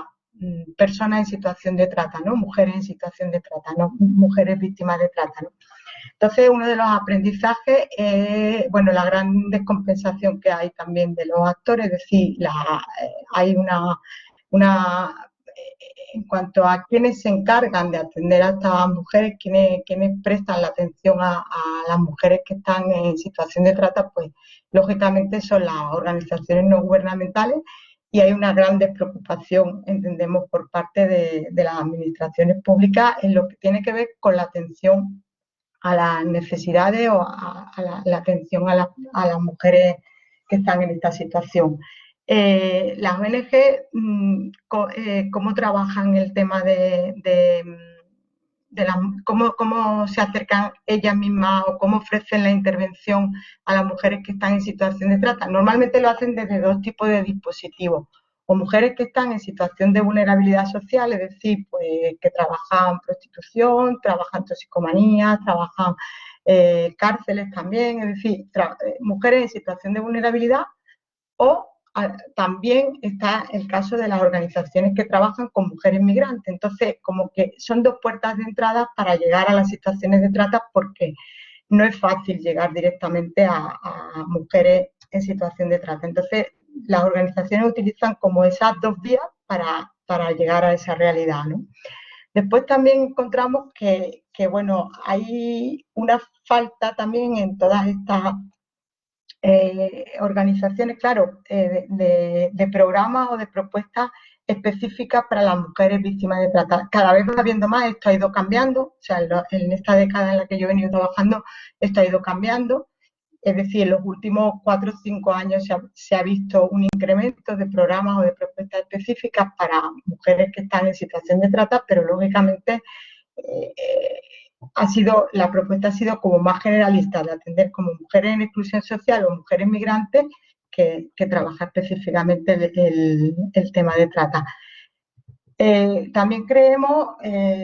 personas en situación de trata, ¿no? Mujeres en situación de trata, no mujeres víctimas de trata, ¿no? Entonces, uno de los aprendizajes es, bueno, la gran descompensación que hay también de los actores, es decir, hay en cuanto a quienes se encargan de atender a estas mujeres, quienes prestan la atención a las mujeres que están en situación de trata, pues lógicamente son las organizaciones no gubernamentales y hay una gran despreocupación, entendemos, por parte de las administraciones públicas en lo que tiene que ver con la atención a las necesidades o a la atención a las mujeres que están en esta situación. Las ONG, ¿cómo trabajan el tema cómo se acercan ellas mismas o cómo ofrecen la intervención a las mujeres que están en situación de trata? Normalmente lo hacen desde dos tipos de dispositivos. O mujeres que están en situación de vulnerabilidad social, es decir, pues que trabajan prostitución, trabajan toxicomanía, trabajan cárceles también, es decir, mujeres en situación de vulnerabilidad, o también está el caso de las organizaciones que trabajan con mujeres migrantes. Entonces, como que son dos puertas de entrada para llegar a las situaciones de trata porque no es fácil llegar directamente a mujeres en situación de trata. Entonces, las organizaciones utilizan como esas dos vías para llegar a esa realidad, ¿no? Después también encontramos que, bueno, hay una falta también en todas estas organizaciones, claro, de programas o de propuestas específicas para las mujeres víctimas de trata. Cada vez va habiendo más, esto ha ido cambiando, o sea, en esta década en la que yo he venido trabajando, esto ha ido cambiando. Es decir, en los últimos 4 o 5 años se ha visto un incremento de programas o de propuestas específicas para mujeres que están en situación de trata, pero lógicamente la propuesta ha sido como más generalista, de atender como mujeres en exclusión social o mujeres migrantes que trabaja específicamente el tema de trata. También creemos,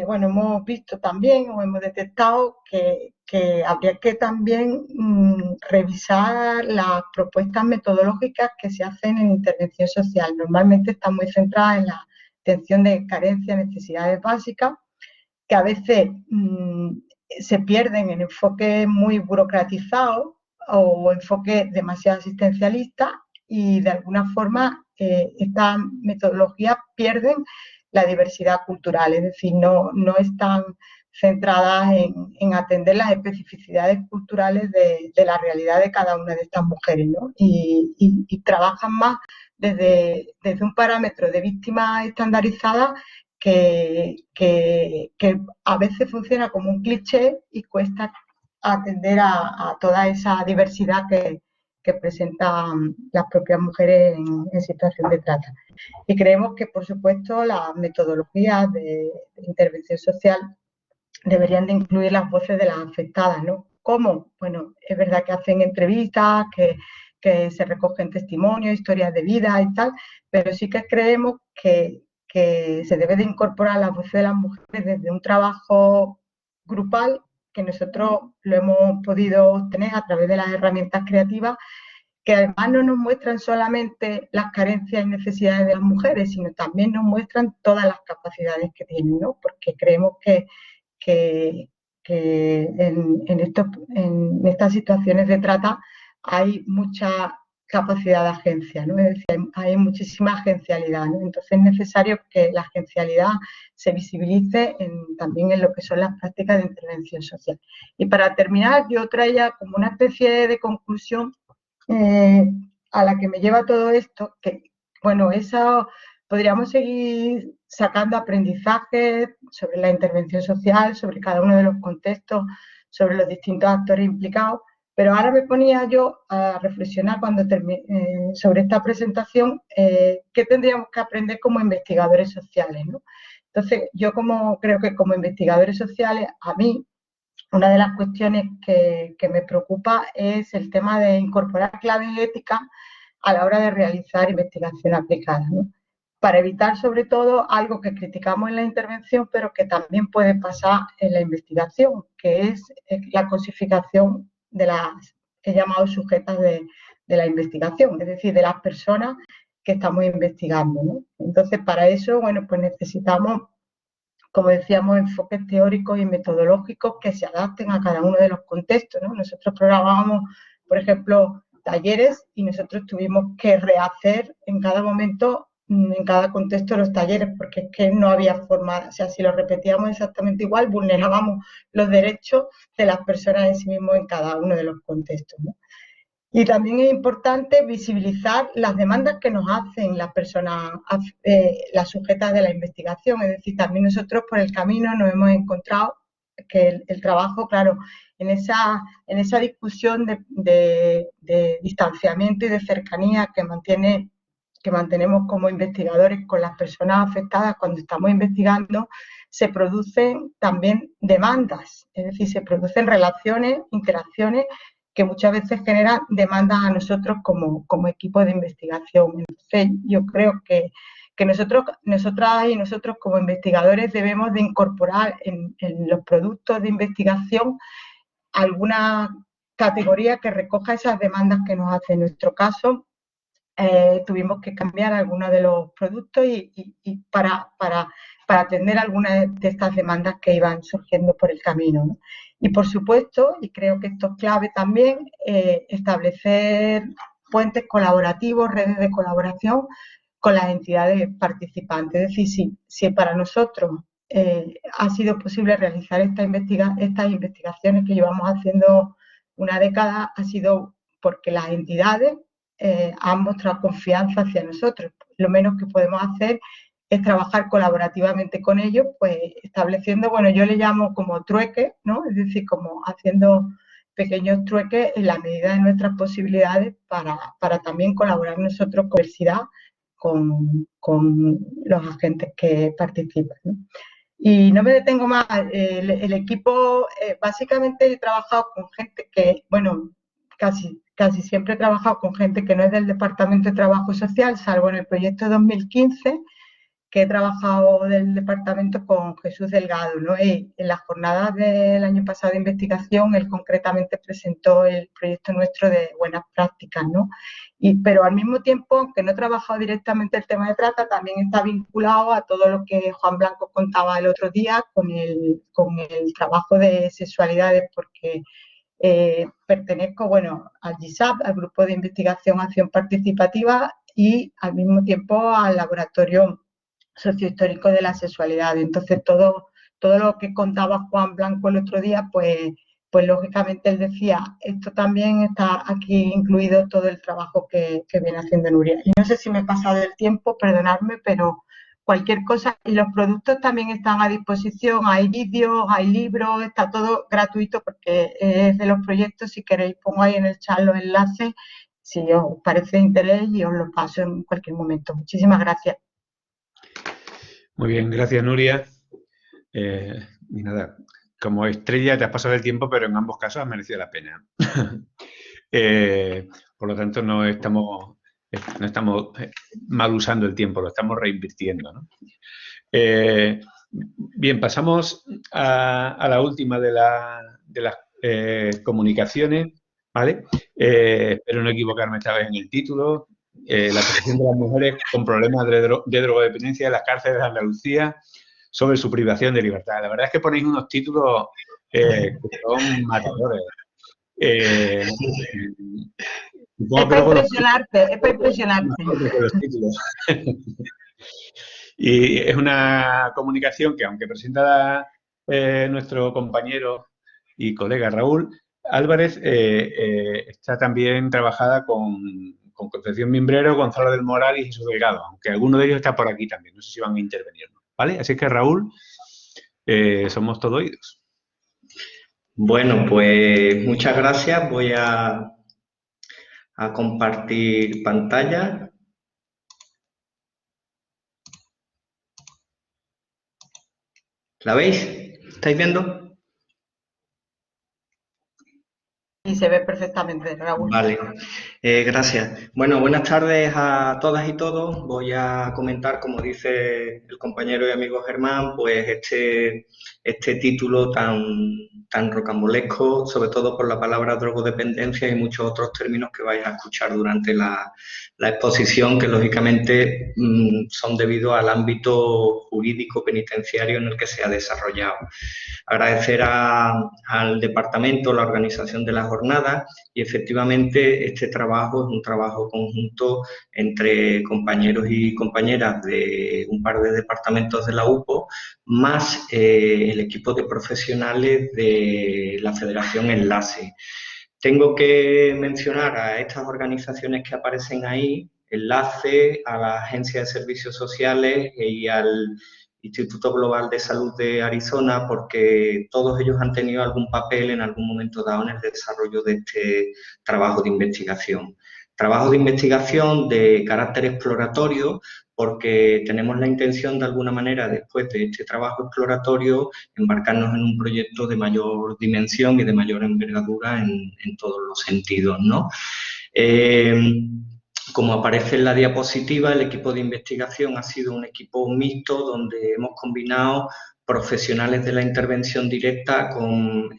bueno, hemos visto también o hemos detectado que habría que también revisar las propuestas metodológicas que se hacen en intervención social. Normalmente están muy centradas en la atención de carencias, necesidades básicas, que a veces se pierden en enfoques muy burocratizados o enfoques demasiado asistencialistas y de alguna forma estas metodologías pierden la diversidad cultural, es decir, no están centradas en atender las especificidades culturales de la realidad de cada una de estas mujeres, ¿no? Y trabajan más desde un parámetro de víctima estandarizada que a veces funciona como un cliché y cuesta atender a toda esa diversidad que presentan las propias mujeres en situación de trata. Y creemos que, por supuesto, las metodologías de intervención social deberían de incluir las voces de las afectadas, ¿no? ¿Cómo? Bueno, es verdad que hacen entrevistas, que se recogen testimonios, historias de vida y tal, pero sí que creemos que se debe de incorporar las voces de las mujeres desde un trabajo grupal que nosotros lo hemos podido obtener a través de las herramientas creativas, que además no nos muestran solamente las carencias y necesidades de las mujeres, sino también nos muestran todas las capacidades que tienen, ¿no? Porque creemos que en estas situaciones de trata hay mucha capacidad de agencia, ¿no? Es decir, hay muchísima agencialidad, ¿no? Entonces es necesario que la agencialidad se visibilice también en lo que son las prácticas de intervención social. Y para terminar, yo traía como una especie de conclusión a la que me lleva todo esto, que, bueno, eso podríamos seguir sacando aprendizajes sobre la intervención social, sobre cada uno de los contextos, sobre los distintos actores implicados, pero ahora me ponía yo a reflexionar sobre esta presentación, qué tendríamos que aprender como investigadores sociales, ¿no? Entonces, yo creo que como investigadores sociales, a mí, una de las cuestiones que me preocupa es el tema de incorporar claves éticas a la hora de realizar investigación aplicada, ¿no? Para evitar sobre todo algo que criticamos en la intervención, pero que también puede pasar en la investigación, que es la cosificación de las que he llamado sujetas de la investigación, es decir, de las personas que estamos investigando, ¿no? Entonces, para eso, bueno, pues necesitamos, como decíamos, enfoques teóricos y metodológicos que se adapten a cada uno de los contextos, ¿no? Nosotros programábamos, por ejemplo, talleres y nosotros tuvimos que rehacer en cada momento, en cada contexto, los talleres, porque es que no había forma, o sea, si lo repetíamos exactamente igual, vulnerábamos los derechos de las personas en sí mismos en cada uno de los contextos, ¿no? Y también es importante visibilizar las demandas que nos hacen las personas, las sujetas de la investigación. Es decir, también nosotros por el camino nos hemos encontrado que el trabajo, claro, en esa discusión de distanciamiento y de cercanía que mantenemos como investigadores con las personas afectadas cuando estamos investigando, se producen también demandas, es decir, se producen relaciones, interacciones que muchas veces generan demandas a nosotros como equipo de investigación. Entonces, yo creo que nosotras y nosotros como investigadores debemos de incorporar en los productos de investigación alguna categoría que recoja esas demandas que nos hace. En nuestro caso, tuvimos que cambiar algunos de los productos y para atender algunas de estas demandas que iban surgiendo por el camino, ¿no? Y por supuesto, y creo que esto es clave también, establecer puentes colaborativos, redes de colaboración con las entidades participantes. Es decir, si para nosotros ha sido posible realizar estas investigaciones que llevamos haciendo una década, ha sido porque las entidades han mostrado confianza hacia nosotros. Lo menos que podemos hacer es trabajar colaborativamente con ellos, pues estableciendo, bueno, yo le llamo como trueques, ¿no? Es decir, como haciendo pequeños trueques en la medida de nuestras posibilidades para también colaborar nosotros con la universidad, con los agentes que participan, ¿no? Y no me detengo más, el equipo, básicamente he trabajado con gente que, bueno, casi siempre he trabajado con gente que no es del Departamento de Trabajo Social, salvo en el proyecto 2015, que he trabajado del departamento con Jesús Delgado, ¿no? Y en las jornadas del año pasado de investigación, él concretamente presentó el proyecto nuestro de buenas prácticas, ¿no? Pero al mismo tiempo, aunque no he trabajado directamente el tema de trata, también está vinculado a todo lo que Juan Blanco contaba el otro día con el trabajo de sexualidades, porque pertenezco, bueno, al GISAP, al Grupo de Investigación Acción Participativa, y al mismo tiempo al Laboratorio Sociohistórico de la Sexualidad. Entonces, todo lo que contaba Juan Blanco el otro día, pues lógicamente él decía, esto también está aquí incluido todo el trabajo que viene haciendo Nuria. Y no sé si me he pasado del tiempo, perdonadme, pero cualquier cosa. Y los productos también están a disposición, hay vídeos, hay libros, está todo gratuito porque es de los proyectos. Si queréis, pongo ahí en el chat los enlaces, si os parece de interés, y os los paso en cualquier momento. Muchísimas gracias. Muy bien, gracias, Nuria. Y nada, como estrella te has pasado el tiempo, pero en ambos casos ha merecido la pena. Por lo tanto, no estamos mal usando el tiempo, lo estamos reinvirtiendo, ¿no? Bien, pasamos a la última de las comunicaciones, ¿vale? Espero no equivocarme esta vez en el título. La protección de las mujeres con problemas de drogodependencia en las cárceles de Andalucía, sobre su privación de libertad. La verdad es que ponéis unos títulos que son matadores. Es para impresionarte, Y es una comunicación que, aunque presenta nuestro compañero y colega Raúl Álvarez, está también trabajada con Concepción Mimbrero, Gonzalo del Moral y Jesús Delgado, aunque alguno de ellos está por aquí también, no sé si van a intervenir, ¿vale? Así que, Raúl, somos todo oídos. Bueno, pues muchas gracias. Voy a compartir pantalla. ¿La veis? ¿Estáis viendo? Y se ve perfectamente, Raúl. Vale, gracias. Bueno, buenas tardes a todas y todos. Voy a comentar, como dice el compañero y amigo Germán, pues este título tan rocambolesco, sobre todo por la palabra drogodependencia y muchos otros términos que vais a escuchar durante la exposición, que lógicamente son debido al ámbito jurídico penitenciario en el que se ha desarrollado. Agradecer al departamento, la organización de la jornada, y efectivamente este trabajo es un trabajo conjunto entre compañeros y compañeras de un par de departamentos de la UPO, más el equipo de profesionales de la Federación Enlace. Tengo que mencionar a estas organizaciones que aparecen ahí, Enlace, a la Agencia de Servicios Sociales y al Instituto Global de Salud de Arizona, porque todos ellos han tenido algún papel en algún momento dado en el desarrollo de este trabajo de investigación. Trabajo de investigación de carácter exploratorio, porque tenemos la intención de alguna manera, después de este trabajo exploratorio, embarcarnos en un proyecto de mayor dimensión y de mayor envergadura en todos los sentidos, ¿no? Como aparece en la diapositiva, el equipo de investigación ha sido un equipo mixto donde hemos combinado profesionales de la intervención directa con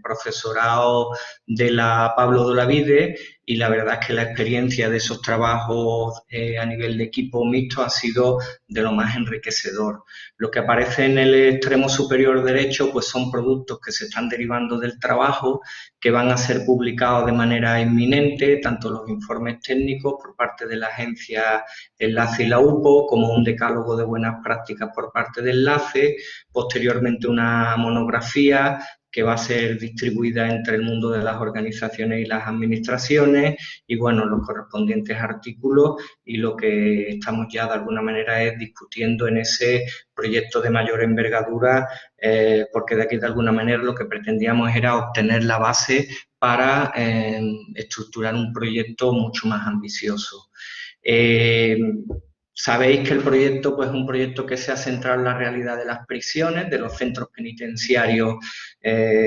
profesorado de la Pablo de Olavide y la verdad es que la experiencia de esos trabajos a nivel de equipo mixto ha sido de lo más enriquecedor. Lo que aparece en el extremo superior derecho pues son productos que se están derivando del trabajo, que van a ser publicados de manera inminente, tanto los informes técnicos por parte de la agencia Enlace y la UPO, como un decálogo de buenas prácticas por parte de Enlace, posteriormente una monografía que va a ser distribuida entre el mundo de las organizaciones y las administraciones, y bueno, los correspondientes artículos, y lo que estamos ya de alguna manera es discutiendo en ese proyecto de mayor envergadura, porque de aquí de alguna manera lo que pretendíamos era obtener la base para estructurar un proyecto mucho más ambicioso. Sabéis que el proyecto pues, es un proyecto que se ha centrado en la realidad de las prisiones, de los centros penitenciarios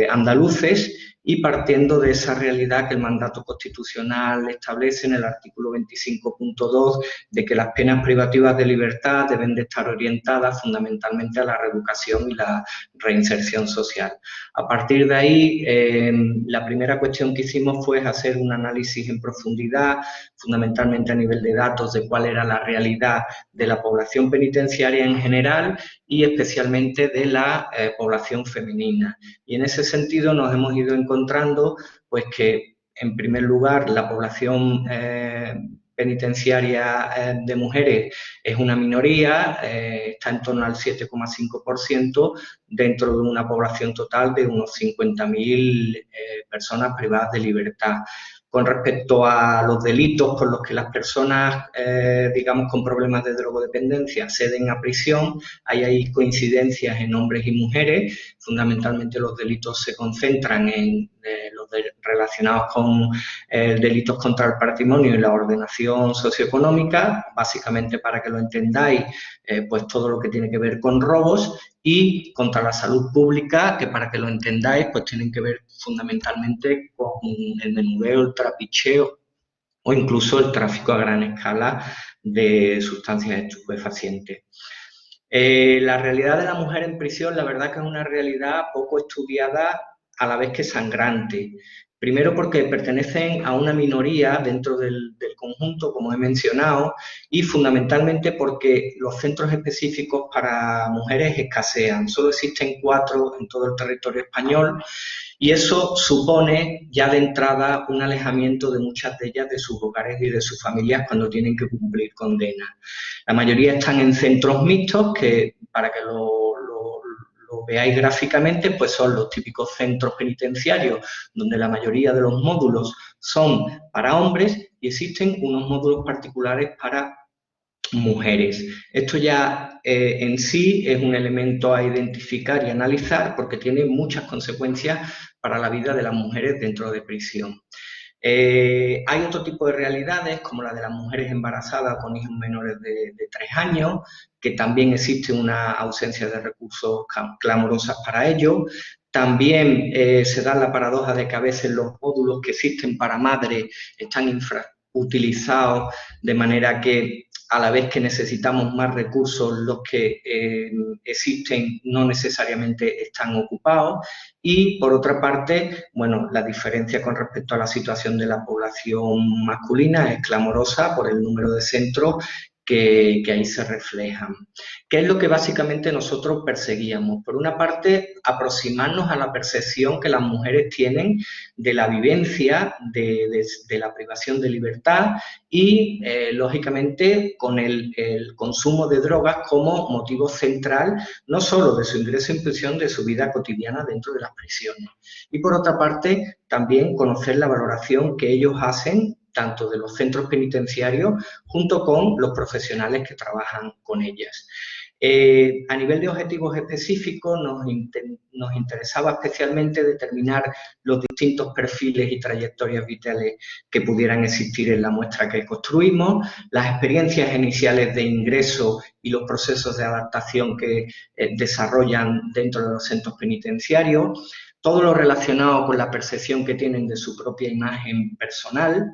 andaluces, y partiendo de esa realidad que el mandato constitucional establece en el artículo 25.2 de que las penas privativas de libertad deben de estar orientadas fundamentalmente a la reeducación y la reinserción social. A partir de ahí, la primera cuestión que hicimos fue hacer un análisis en profundidad, fundamentalmente a nivel de datos, de cuál era la realidad de la población penitenciaria en general y especialmente de la población femenina. Y en ese sentido nos hemos ido encontrando pues que, en primer lugar, la población penitenciaria de mujeres es una minoría, está en torno al 7,5% dentro de una población total de unos 50.000 personas privadas de libertad. Con respecto a los delitos con los que las personas, digamos, con problemas de drogodependencia acceden a prisión, hay coincidencias en hombres y mujeres. Fundamentalmente los delitos se concentran en los relacionados con delitos contra el patrimonio y la ordenación socioeconómica, básicamente para que lo entendáis, pues todo lo que tiene que ver con robos, y contra la salud pública, que para que lo entendáis, pues tienen que ver fundamentalmente con el menudeo, el trapicheo o incluso el tráfico a gran escala de sustancias estupefacientes. La realidad de la mujer en prisión, la verdad que es una realidad poco estudiada, a la vez que sangrante. Primero porque pertenecen a una minoría dentro del conjunto, como he mencionado, y fundamentalmente porque los centros específicos para mujeres escasean. Solo existen 4 en todo el territorio español, y eso supone ya de entrada un alejamiento de muchas de ellas de sus hogares y de sus familias cuando tienen que cumplir condena. La mayoría están en centros mixtos, que para que lo veáis gráficamente, pues son los típicos centros penitenciarios donde la mayoría de los módulos son para hombres y existen unos módulos particulares para mujeres. Esto ya en sí es un elemento a identificar y analizar porque tiene muchas consecuencias para la vida de las mujeres dentro de prisión. Hay otro tipo de realidades, como la de las mujeres embarazadas con hijos menores de 3 años, que también existe una ausencia de recursos clamorosas para ello. También se da la paradoja de que a veces los módulos que existen para madres están infrautilizados, de manera que a la vez que necesitamos más recursos, los que existen no necesariamente están ocupados. Y, por otra parte, bueno, la diferencia con respecto a la situación de la población masculina es clamorosa por el número de centros que ahí se reflejan. ¿Qué es lo que básicamente nosotros perseguíamos? Por una parte, aproximarnos a la percepción que las mujeres tienen de la vivencia de la privación de libertad y, lógicamente, con el consumo de drogas como motivo central, no solo de su ingreso en prisión, de su vida cotidiana dentro de las prisiones. Y, por otra parte, también conocer la valoración que ellos hacen tanto de los centros penitenciarios, junto con los profesionales que trabajan con ellas. A nivel de objetivos específicos, nos interesaba especialmente determinar los distintos perfiles y trayectorias vitales que pudieran existir en la muestra que construimos, las experiencias iniciales de ingreso y los procesos de adaptación que desarrollan dentro de los centros penitenciarios, todo lo relacionado con la percepción que tienen de su propia imagen personal,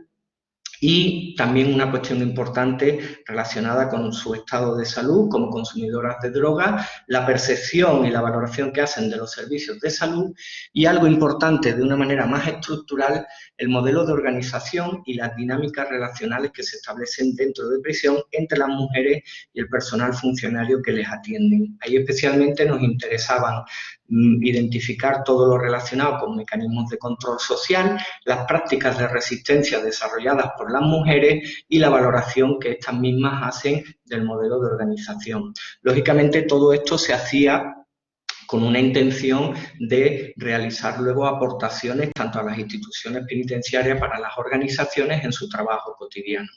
Y también una cuestión importante relacionada con su estado de salud como consumidoras de drogas, la percepción y la valoración que hacen de los servicios de salud y algo importante de una manera más estructural, el modelo de organización y las dinámicas relacionales que se establecen dentro de prisión entre las mujeres y el personal funcionario que les atienden. Ahí especialmente nos interesaban identificar todo lo relacionado con mecanismos de control social, las prácticas de resistencia desarrolladas por las mujeres y la valoración que estas mismas hacen del modelo de organización. Lógicamente, todo esto se hacía con una intención de realizar luego aportaciones tanto a las instituciones penitenciarias para las organizaciones en su trabajo cotidiano.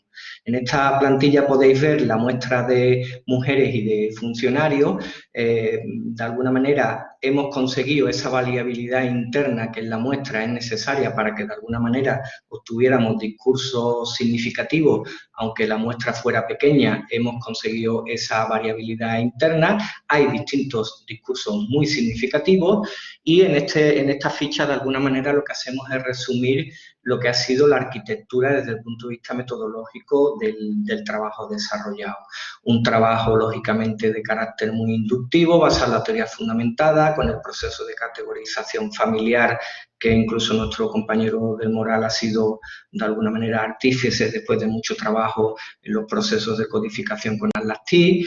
En esta plantilla podéis ver la muestra de mujeres y de funcionarios. De alguna manera hemos conseguido esa variabilidad interna que en la muestra es necesaria para que de alguna manera obtuviéramos discursos significativos, aunque la muestra fuera pequeña, hemos conseguido esa variabilidad interna. Hay distintos discursos muy significativos y en esta ficha de alguna manera lo que hacemos es resumir lo que ha sido la arquitectura desde el punto de vista metodológico del trabajo desarrollado. Un trabajo lógicamente de carácter muy inductivo, basado en la teoría fundamentada, con el proceso de categorización familiar que incluso nuestro compañero del Moral ha sido de alguna manera artífice después de mucho trabajo en los procesos de codificación con Atlas TI.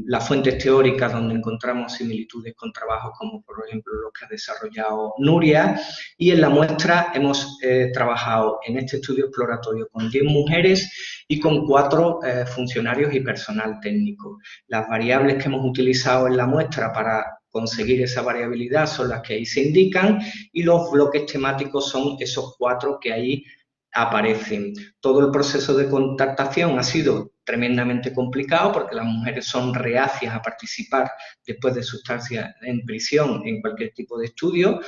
Las fuentes teóricas donde encontramos similitudes con trabajos como por ejemplo los que ha desarrollado Nuria, y en la muestra hemos trabajado en este estudio exploratorio con 10 mujeres y con 4 funcionarios y personal técnico. Las variables que hemos utilizado en la muestra para conseguir esa variabilidad son las que ahí se indican y los bloques temáticos son esos 4 que ahí aparecen. Todo el proceso de contactación ha sido tremendamente complicado porque las mujeres son reacias a participar después de su estancia en prisión en cualquier tipo de estudio.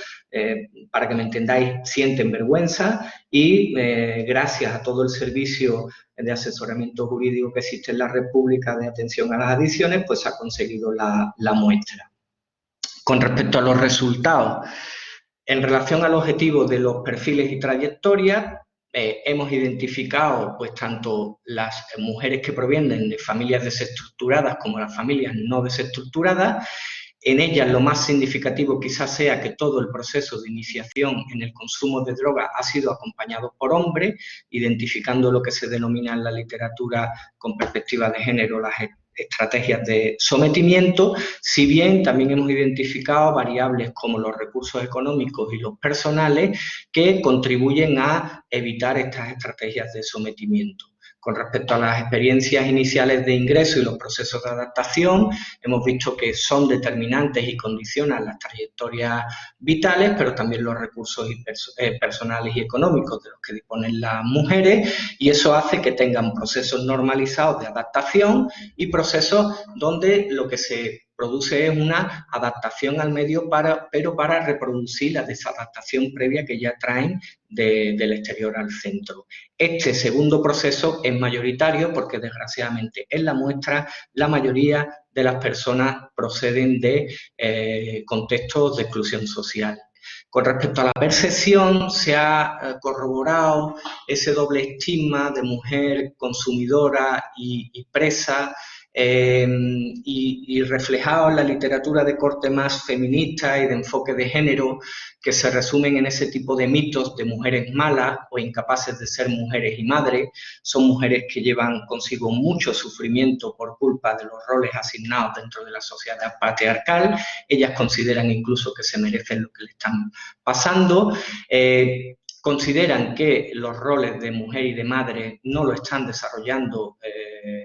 Para que me entendáis, sienten vergüenza y gracias a todo el servicio de asesoramiento jurídico que existe en la República de atención a las adicciones, pues se ha conseguido la muestra. Con respecto a los resultados, en relación al objetivo de los perfiles y trayectorias, hemos identificado pues tanto las mujeres que provienen de familias desestructuradas como las familias no desestructuradas. En ellas lo más significativo quizás sea que todo el proceso de iniciación en el consumo de drogas ha sido acompañado por hombres, identificando lo que se denomina en la literatura con perspectiva de género las estrategias de sometimiento, si bien también hemos identificado variables como los recursos económicos y los personales que contribuyen a evitar estas estrategias de sometimiento. Con respecto a las experiencias iniciales de ingreso y los procesos de adaptación, hemos visto que son determinantes y condicionan las trayectorias vitales, pero también los recursos personales y económicos de los que disponen las mujeres, y eso hace que tengan procesos normalizados de adaptación y procesos donde lo que se produce es una adaptación al medio, pero para reproducir la desadaptación previa que ya traen del exterior al centro. Este segundo proceso es mayoritario porque, desgraciadamente, en la muestra la mayoría de las personas proceden de contextos de exclusión social. Con respecto a la percepción, se ha corroborado ese doble estigma de mujer consumidora y presa, y reflejado en la literatura de corte más feminista y de enfoque de género, que se resumen en ese tipo de mitos de mujeres malas o incapaces de ser mujeres y madres. Son mujeres que llevan consigo mucho sufrimiento por culpa de los roles asignados dentro de la sociedad patriarcal. Ellas consideran incluso que se merecen lo que le están pasando. Consideran que los roles de mujer y de madre no lo están desarrollando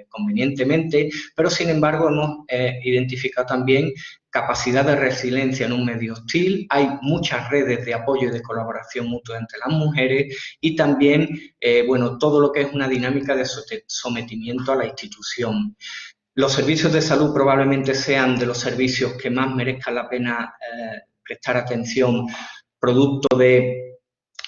convenientemente, pero sin embargo hemos identificado también capacidad de resiliencia en un medio hostil. Hay muchas redes de apoyo y de colaboración mutua entre las mujeres y también bueno, todo lo que es una dinámica de sometimiento a la institución. Los servicios de salud probablemente sean de los servicios que más merezcan la pena prestar atención, producto de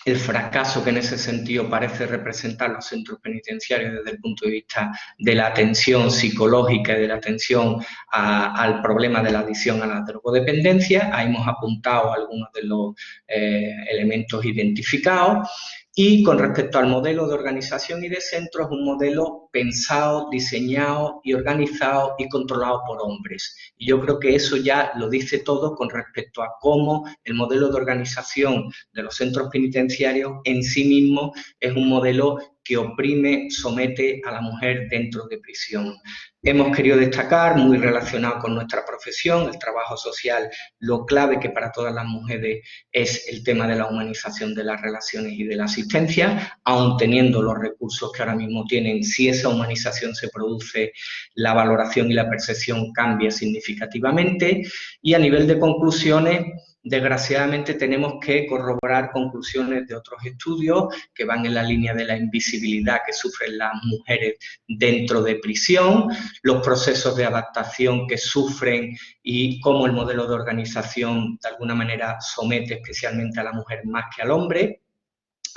el fracaso que en ese sentido parece representar los centros penitenciarios desde el punto de vista de la atención psicológica y de la atención al problema de la adicción a la drogodependencia. Ahí hemos apuntado algunos de los elementos identificados. Y con respecto al modelo de organización y de centro, es un modelo pensado, diseñado y organizado y controlado por hombres. Y yo creo que eso ya lo dice todo con respecto a cómo el modelo de organización de los centros penitenciarios en sí mismo es un modelo que oprime, somete a la mujer dentro de prisión. Hemos querido destacar, muy relacionado con nuestra profesión, el trabajo social, lo clave que para todas las mujeres es el tema de la humanización de las relaciones y de la asistencia, aun teniendo los recursos que ahora mismo tienen. Si esa humanización se produce, la valoración y la percepción cambia significativamente. Y a nivel de conclusiones, desgraciadamente tenemos que corroborar conclusiones de otros estudios que van en la línea de la invisibilidad que sufren las mujeres dentro de prisión, los procesos de adaptación que sufren y cómo el modelo de organización de alguna manera somete especialmente a la mujer más que al hombre.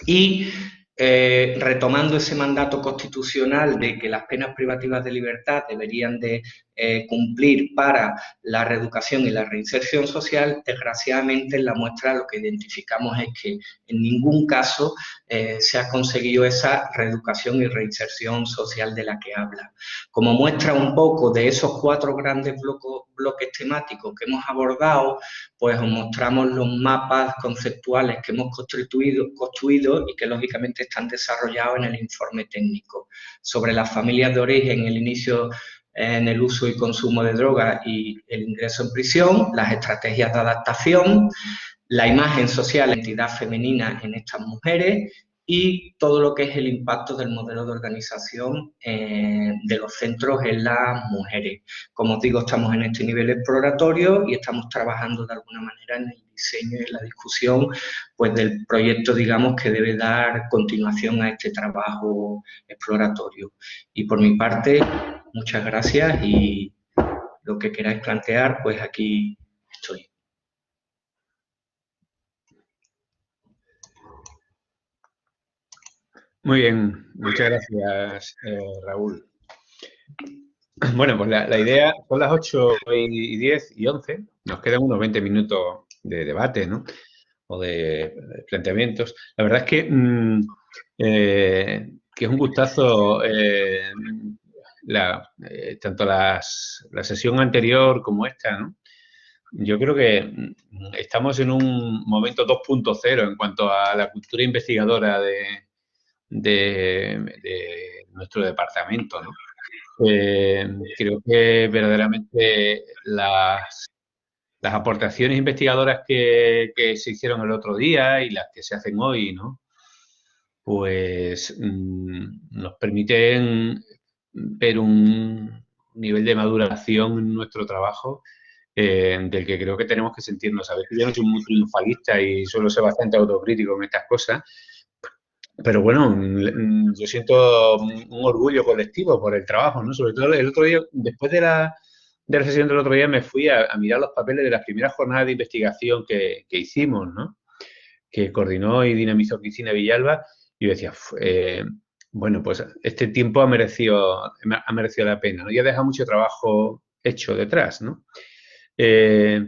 Y retomando ese mandato constitucional de que las penas privativas de libertad deberían de cumplir para la reeducación y la reinserción social, desgraciadamente en la muestra lo que identificamos es que en ningún caso se ha conseguido esa reeducación y reinserción social de la que habla. Como muestra un poco de esos 4 grandes bloques temáticos que hemos abordado, pues os mostramos los mapas conceptuales que hemos construido y que lógicamente están desarrollados en el informe técnico. Sobre las familias de origen, el inicio en el uso y consumo de drogas y el ingreso en prisión, las estrategias de adaptación, la imagen social, la identidad femenina en estas mujeres y todo lo que es el impacto del modelo de organización de los centros en las mujeres. Como os digo, estamos en este nivel exploratorio y estamos trabajando de alguna manera en el diseño y en la discusión pues, del proyecto, digamos, que debe dar continuación a este trabajo exploratorio. Y por mi parte, muchas gracias y lo que queráis plantear, pues aquí estoy. Muy bien, muchas gracias, Raúl. Bueno, pues la idea, son las 8:10 y 11, nos quedan unos 20 minutos de debate, ¿no? O de planteamientos. La verdad es que es un gustazo tanto la sesión anterior como esta, ¿no? Yo creo que estamos en un momento 2.0 en cuanto a la cultura investigadora de nuestro departamento, ¿no? Creo que verdaderamente las aportaciones investigadoras que se hicieron el otro día y las que se hacen hoy, ¿no? Pues nos permiten ver un nivel de maduración en nuestro trabajo del que creo que tenemos que sentirnos. A veces yo no soy muy triunfalista y suelo ser bastante autocrítico en estas cosas, pero bueno, yo siento un orgullo colectivo por el trabajo, ¿no? Sobre todo el otro día, después de la sesión del otro día, me fui a mirar los papeles de las primeras jornadas de investigación que hicimos, ¿no? Que coordinó y dinamizó Cristina Villalba, y yo decía, bueno, pues este tiempo ha merecido la pena, ¿no? Y ha dejado mucho trabajo hecho detrás, ¿no? Y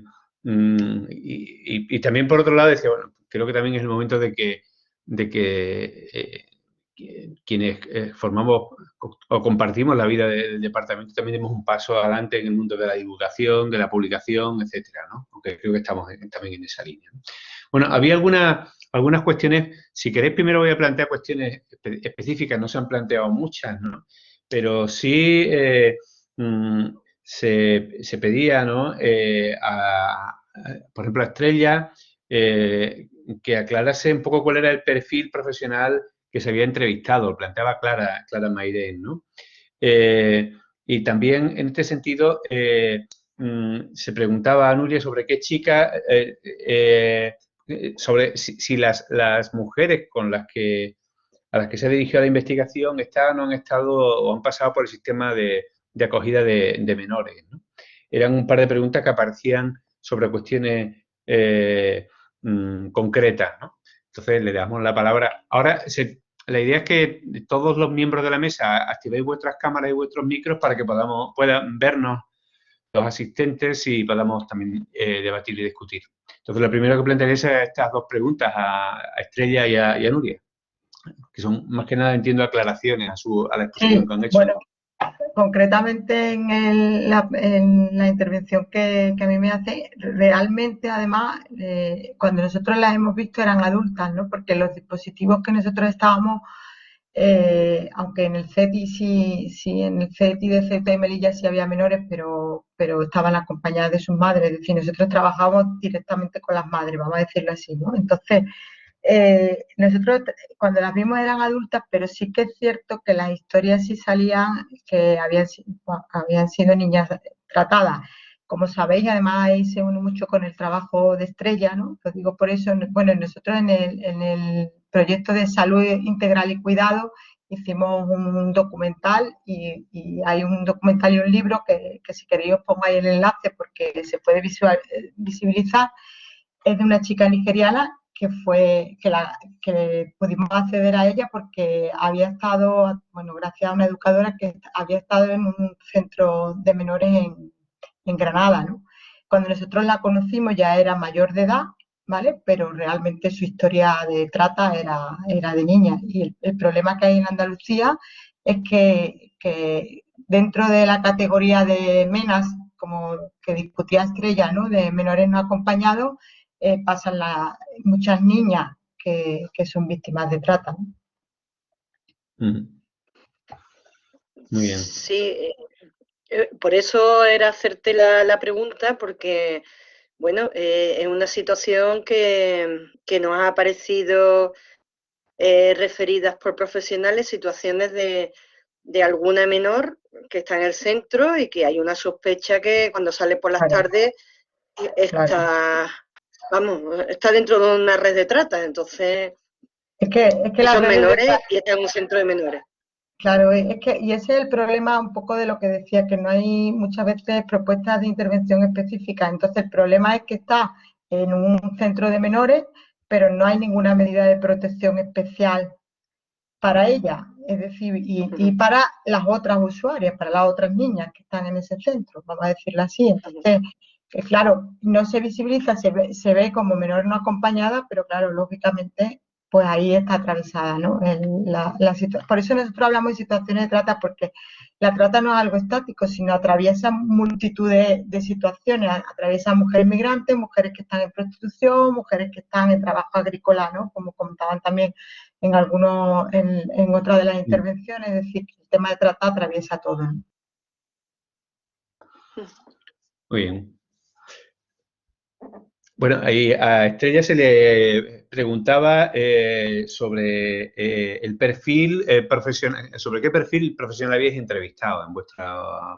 también, por otro lado, decía, bueno, creo que también es el momento de que quienes formamos o compartimos la vida del departamento también demos un paso adelante en el mundo de la divulgación, de la publicación, etcétera, ¿no? Aunque creo que estamos también en esa línea, ¿no? Bueno, había algunas cuestiones. Si queréis, primero voy a plantear cuestiones específicas. No se han planteado muchas, ¿no? Pero sí se pedía, ¿no? Por ejemplo, a Estrella, que aclarase un poco cuál era el perfil profesional que se había entrevistado, planteaba Clara Mairén, ¿no? Y también, en este sentido, se preguntaba a Nuria sobre qué chica, sobre si las mujeres a las que se ha dirigido la investigación están o han estado o han pasado por el sistema de acogida de menores, ¿no? Eran un par de preguntas que aparecían sobre cuestiones concretas, ¿no? Entonces le damos la palabra. Ahora, la idea es que todos los miembros de la mesa activéis vuestras cámaras y vuestros micros para que puedan vernos los asistentes y podamos también debatir y discutir. Entonces, lo primero que plantearía es estas dos preguntas a Estrella y a Nuria. que son más que nada, entiendo, aclaraciones a la exposición que han hecho. Bueno, concretamente en la intervención que a mí me hace, realmente además, cuando nosotros las hemos visto eran adultas, ¿no? Porque los dispositivos que nosotros estábamos, aunque en el CETI sí, en el CETI de Ceuta y Melilla sí había menores, pero estaban acompañadas de sus madres, es decir, nosotros trabajamos directamente con las madres, vamos a decirlo así, ¿no? Entonces, nosotros cuando las vimos eran adultas, pero sí que es cierto que las historias sí salían que habían sido niñas tratadas. Como sabéis, además ahí se une mucho con el trabajo de Estrella, ¿no? Lo digo por eso, bueno, nosotros en el proyecto de salud integral y cuidado hicimos un documental y hay un documental y un libro que si queréis os pongo ahí el enlace porque se puede visibilizar. Es de una chica nigeriana que pudimos acceder a ella porque había estado, bueno, gracias a una educadora que había estado en un centro de menores en Granada, ¿no? Cuando nosotros la conocimos ya era mayor de edad, ¿vale? Pero realmente su historia de trata era de niña. Y el problema que hay en Andalucía es que dentro de la categoría de MENAS, como que discutía Estrella, ¿no? De menores no acompañados, pasan muchas niñas que son víctimas de trata, ¿no? Muy bien. Sí, por eso era hacerte la pregunta, porque, bueno, es una situación que nos ha aparecido referidas por profesionales, situaciones de alguna menor que está en el centro y que hay una sospecha que cuando sale por las tardes está, vamos, está dentro de una red de trata. Entonces, es que son menores y está en un centro de menores. Claro, y ese es el problema un poco de lo que decía, que no hay muchas veces propuestas de intervención específicas. Entonces, el problema es que está en un centro de menores, pero no hay ninguna medida de protección especial para ella, es decir, y para las otras usuarias, para las otras niñas que están en ese centro, vamos a decirlo así. Entonces, claro, no se visibiliza, se ve como menor no acompañada, pero claro, lógicamente pues ahí está atravesada, ¿no? Por eso nosotros hablamos de situaciones de trata, porque la trata no es algo estático, sino atraviesa multitud de situaciones, atraviesa mujeres migrantes, mujeres que están en prostitución, mujeres que están en trabajo agrícola, ¿no? Como comentaban también en otra de las intervenciones, es decir, que el tema de trata atraviesa todo, ¿no? Muy bien. Bueno, ahí a Estrella se le preguntaba sobre el perfil profesional, sobre qué perfil profesional habíais entrevistado en vuestro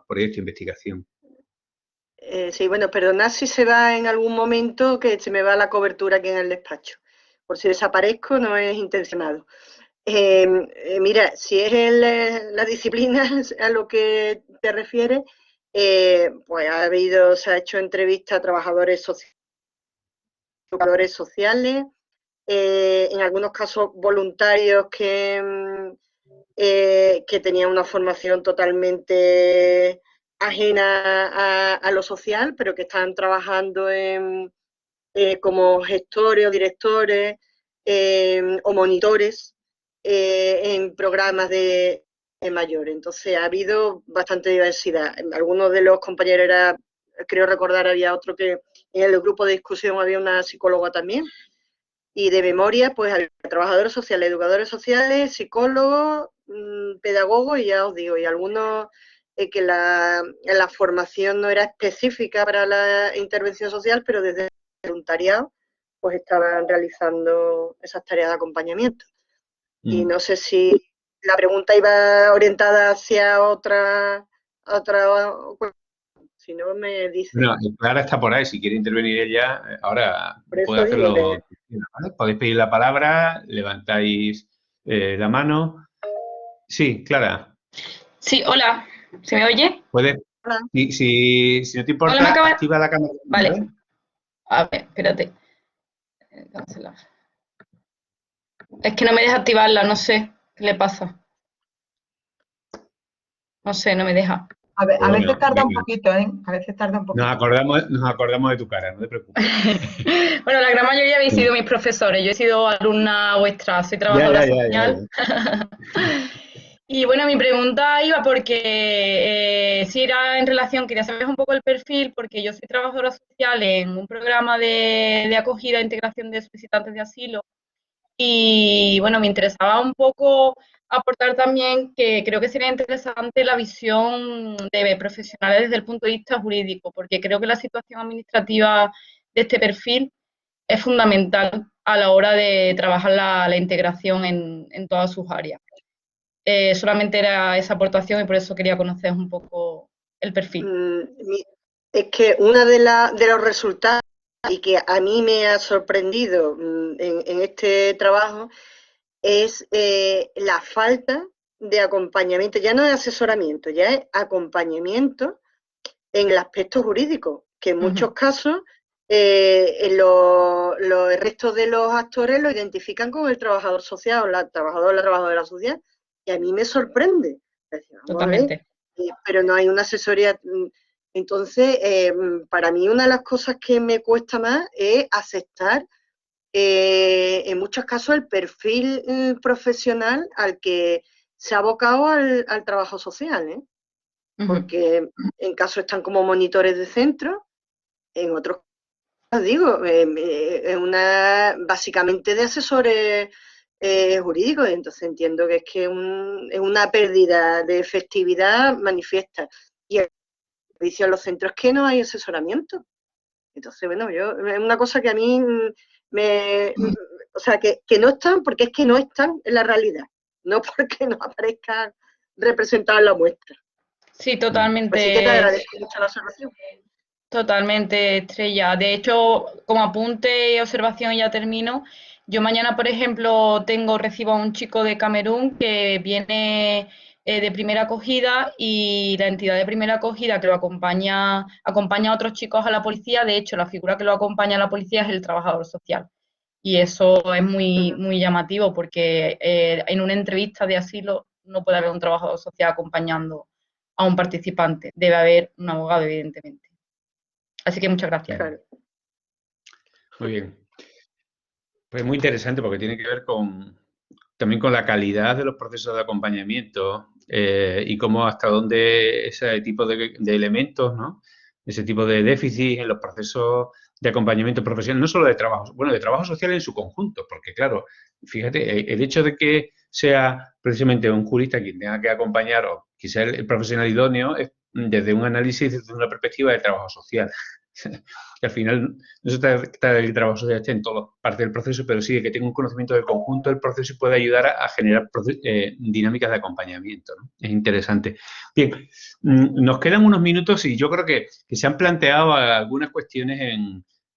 proyecto de investigación. Sí, bueno, perdonad si se va en algún momento, que se me va la cobertura aquí en el despacho. Por si desaparezco, no es intencionado. Mira, si es la disciplina a lo que te refieres, pues se ha hecho entrevista a trabajadores sociales, en algunos casos voluntarios que tenían una formación totalmente ajena a lo social, pero que están trabajando como gestores o directores o monitores en programas de mayores. Entonces ha habido bastante diversidad. Algunos de los compañeros creo recordar, había otro que en el grupo de discusión había una psicóloga también. Y de memoria, pues había trabajadores sociales, educadores sociales, psicólogos, pedagogos, y ya os digo, y algunos que la formación no era específica para la intervención social, pero desde el voluntariado pues estaban realizando esas tareas de acompañamiento. Y no sé si la pregunta iba orientada hacia otra si no me dice. Bueno, Clara está por ahí, si quiere intervenir ella, ahora puede hacerlo. ¿Vale? Podéis pedir la palabra, levantáis la mano. Sí, Clara. Sí, hola, ¿se me oye? ¿Puedes? Hola. Si no te importa, Hola, activa la cámara. Vale. ¿Vale? A ver, espérate. Cancelar. Es que no me deja activarla, no sé qué le pasa. No sé, no me deja. A veces Bueno, tarda un venga. poquito, ¿eh? A veces tarda un poquito. Nos acordamos de tu cara, no te preocupes. Bueno, la gran mayoría habéis sido mis profesores. Yo he sido alumna vuestra, soy trabajadora social. Y bueno, mi pregunta iba porque sí era en relación, quería saber un poco el perfil, porque yo soy trabajadora social en un programa de acogida e integración de solicitantes de asilo. Y bueno, me interesaba un poco aportar también que creo que sería interesante la visión de profesionales desde el punto de vista jurídico, porque creo que la situación administrativa de este perfil es fundamental a la hora de trabajar la integración en todas sus áreas. Solamente era esa aportación y por eso quería conocer un poco el perfil. Es que uno de los resultados y que a mí me ha sorprendido en este trabajo es la falta de acompañamiento, ya no es asesoramiento, ya es acompañamiento en el aspecto jurídico, que en muchos casos los restos de los actores lo identifican con el trabajador social o la trabajadora social, y a mí me sorprende. Totalmente. Pero no hay una asesoría. Entonces, para mí una de las cosas que me cuesta más es aceptar en muchos casos el perfil profesional al que se ha abocado al trabajo social, ¿eh? Porque en casos están como monitores de centro, en otros casos, digo, básicamente de asesores jurídicos, entonces entiendo que es una pérdida de efectividad manifiesta. Y el servicio en los centros es que no hay asesoramiento. Entonces, bueno, es una cosa que a mí o sea, que no están, porque es que no están en la realidad, no porque no aparezcan representados en la muestra. Sí, totalmente. Así que te agradezco mucho la observación. Totalmente, Estrella. De hecho, como apunte y observación, ya termino. Yo mañana, por ejemplo, recibo a un chico de Camerún que viene de primera acogida y la entidad de primera acogida que lo acompaña a otros chicos a la policía. De hecho, la figura que lo acompaña a la policía es el trabajador social. Y eso es muy, muy llamativo porque en una entrevista de asilo no puede haber un trabajador social acompañando a un participante. Debe haber un abogado, evidentemente. Así que muchas gracias. Claro. Muy bien. Pues muy interesante porque tiene que ver también con la calidad de los procesos de acompañamiento y cómo hasta dónde ese tipo de elementos, ¿no? Ese tipo de déficit en los procesos de acompañamiento profesional, no solo de trabajo, bueno, de trabajo social en su conjunto, porque claro, fíjate, el hecho de que sea precisamente un jurista quien tenga que acompañar o quizá el profesional idóneo es desde un análisis, desde una perspectiva de trabajo social. Que al final no se trata del trabajo social esté en todas partes del proceso, pero sí de que tenga un conocimiento del conjunto del proceso y pueda ayudar a generar dinámicas de acompañamiento, ¿no? Es interesante. Bien, nos quedan unos minutos y yo creo que se han planteado algunas cuestiones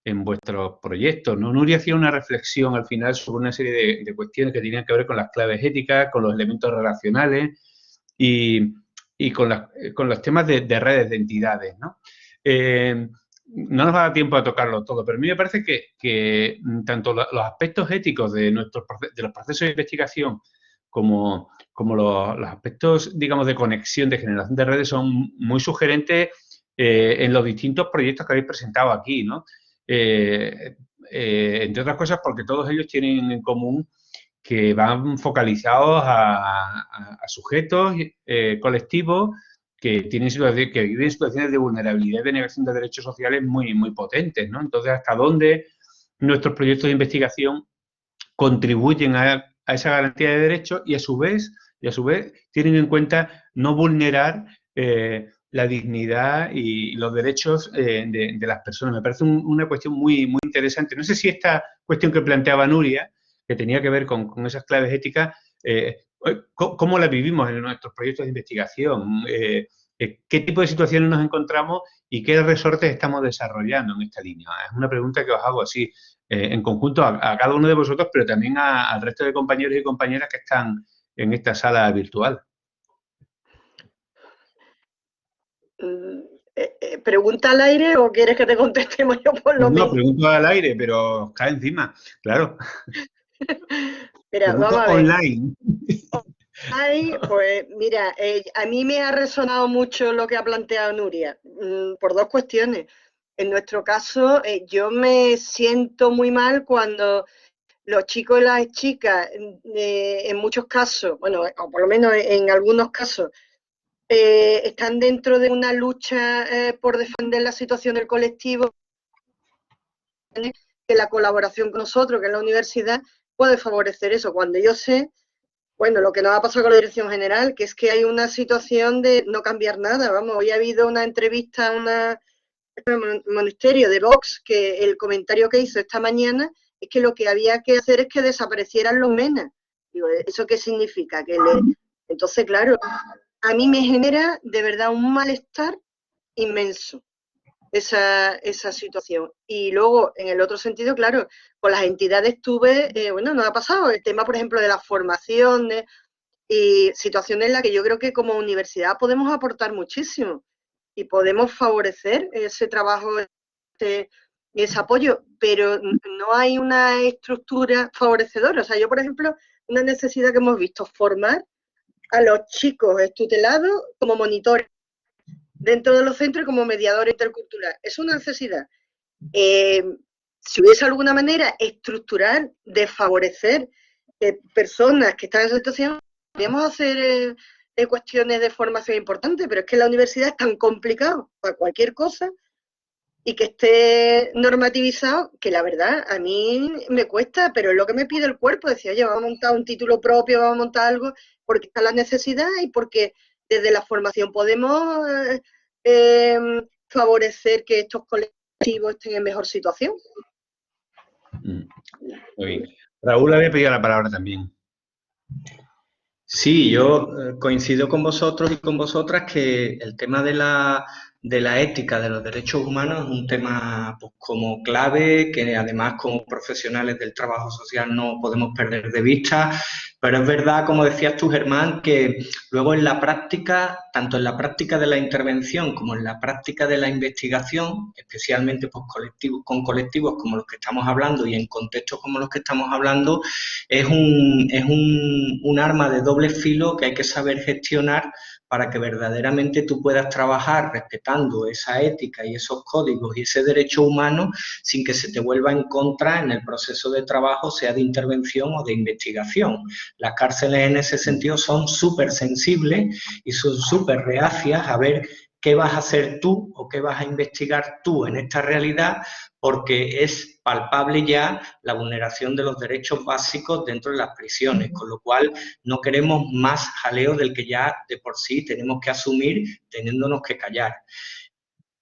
en vuestros proyectos, ¿no? Nuria hacía una reflexión al final sobre una serie de cuestiones que tenían que ver con las claves éticas, con los elementos relacionales y con los temas de redes de entidades, ¿no? No nos va a dar tiempo a tocarlo todo, pero a mí me parece que tanto los aspectos éticos de los procesos de investigación como los aspectos, digamos, de conexión, de generación de redes son muy sugerentes en los distintos proyectos que habéis presentado aquí, ¿no? Entre otras cosas porque todos ellos tienen en común que van focalizados a sujetos colectivos que viven situaciones de vulnerabilidad y de negación de derechos sociales muy, muy potentes, ¿no? Entonces, ¿hasta dónde nuestros proyectos de investigación contribuyen a esa garantía de derechos y a su vez tienen en cuenta no vulnerar la dignidad y los derechos de las personas? Me parece una cuestión muy, muy interesante. No sé si esta cuestión que planteaba Nuria, que tenía que ver con esas claves éticas, ¿cómo la vivimos en nuestros proyectos de investigación? ¿Qué tipo de situaciones nos encontramos y qué resortes estamos desarrollando en esta línea? Es una pregunta que os hago así, en conjunto a cada uno de vosotros, pero también al resto de compañeros y compañeras que están en esta sala virtual. ¿Pregunta al aire o quieres que te contestemos yo por lo mismo? No, pregunto al aire, pero cae encima, claro. Mira, pregunto vamos a ver. online. Ay, pues mira, a mí me ha resonado mucho lo que ha planteado Nuria, por dos cuestiones. En nuestro caso, yo me siento muy mal cuando los chicos y las chicas, en muchos casos, bueno, o por lo menos en algunos casos, están dentro de una lucha por defender la situación del colectivo, que la colaboración con nosotros, que es la universidad, puede favorecer eso. Cuando yo sé, bueno, lo que nos ha pasado con la dirección general, que es que hay una situación de no cambiar nada. Vamos, hoy ha habido una entrevista a un ministerio de Vox, que el comentario que hizo esta mañana es que lo que había que hacer es que desaparecieran los MENA. Digo, ¿eso qué significa? Entonces, claro, a mí me genera de verdad un malestar inmenso esa situación. Y luego, en el otro sentido, claro, con las entidades tuve, bueno, nos ha pasado el tema, por ejemplo, de las formaciones y situaciones en las que yo creo que como universidad podemos aportar muchísimo y podemos favorecer ese trabajo y ese apoyo, pero no hay una estructura favorecedora. O sea, yo, por ejemplo, una necesidad que hemos visto, formar a los chicos tutelados como monitores dentro de los centros y como mediadores interculturales. Es una necesidad. Si hubiese alguna manera estructural de favorecer personas que están en esa situación, podríamos hacer cuestiones de formación importantes, pero es que la universidad es tan complicado para cualquier cosa y que esté normativizado, que la verdad a mí me cuesta, pero es lo que me pide el cuerpo, decir, oye, vamos a montar un título propio, vamos a montar algo, porque está la necesidad y porque desde la formación podemos favorecer que estos colectivos estén en mejor situación. Muy bien. Raúl había pedido la palabra también. Sí, yo coincido con vosotros y con vosotras que el tema de la ética de los derechos humanos es un tema pues, como clave, que además como profesionales del trabajo social no podemos perder de vista, pero es verdad, como decías tú, Germán, que luego en la práctica, tanto en la práctica de la intervención como en la práctica de la investigación, especialmente pues, con colectivos como los que estamos hablando y en contextos como los que estamos hablando, es un arma de doble filo que hay que saber gestionar para que verdaderamente tú puedas trabajar respetando esa ética y esos códigos y ese derecho humano sin que se te vuelva en contra en el proceso de trabajo, sea de intervención o de investigación. Las cárceles en ese sentido son súper sensibles y son súper reacias a ver qué vas a hacer tú o qué vas a investigar tú en esta realidad, porque es palpable ya la vulneración de los derechos básicos dentro de las prisiones, con lo cual no queremos más jaleo del que ya de por sí tenemos que asumir teniéndonos que callar.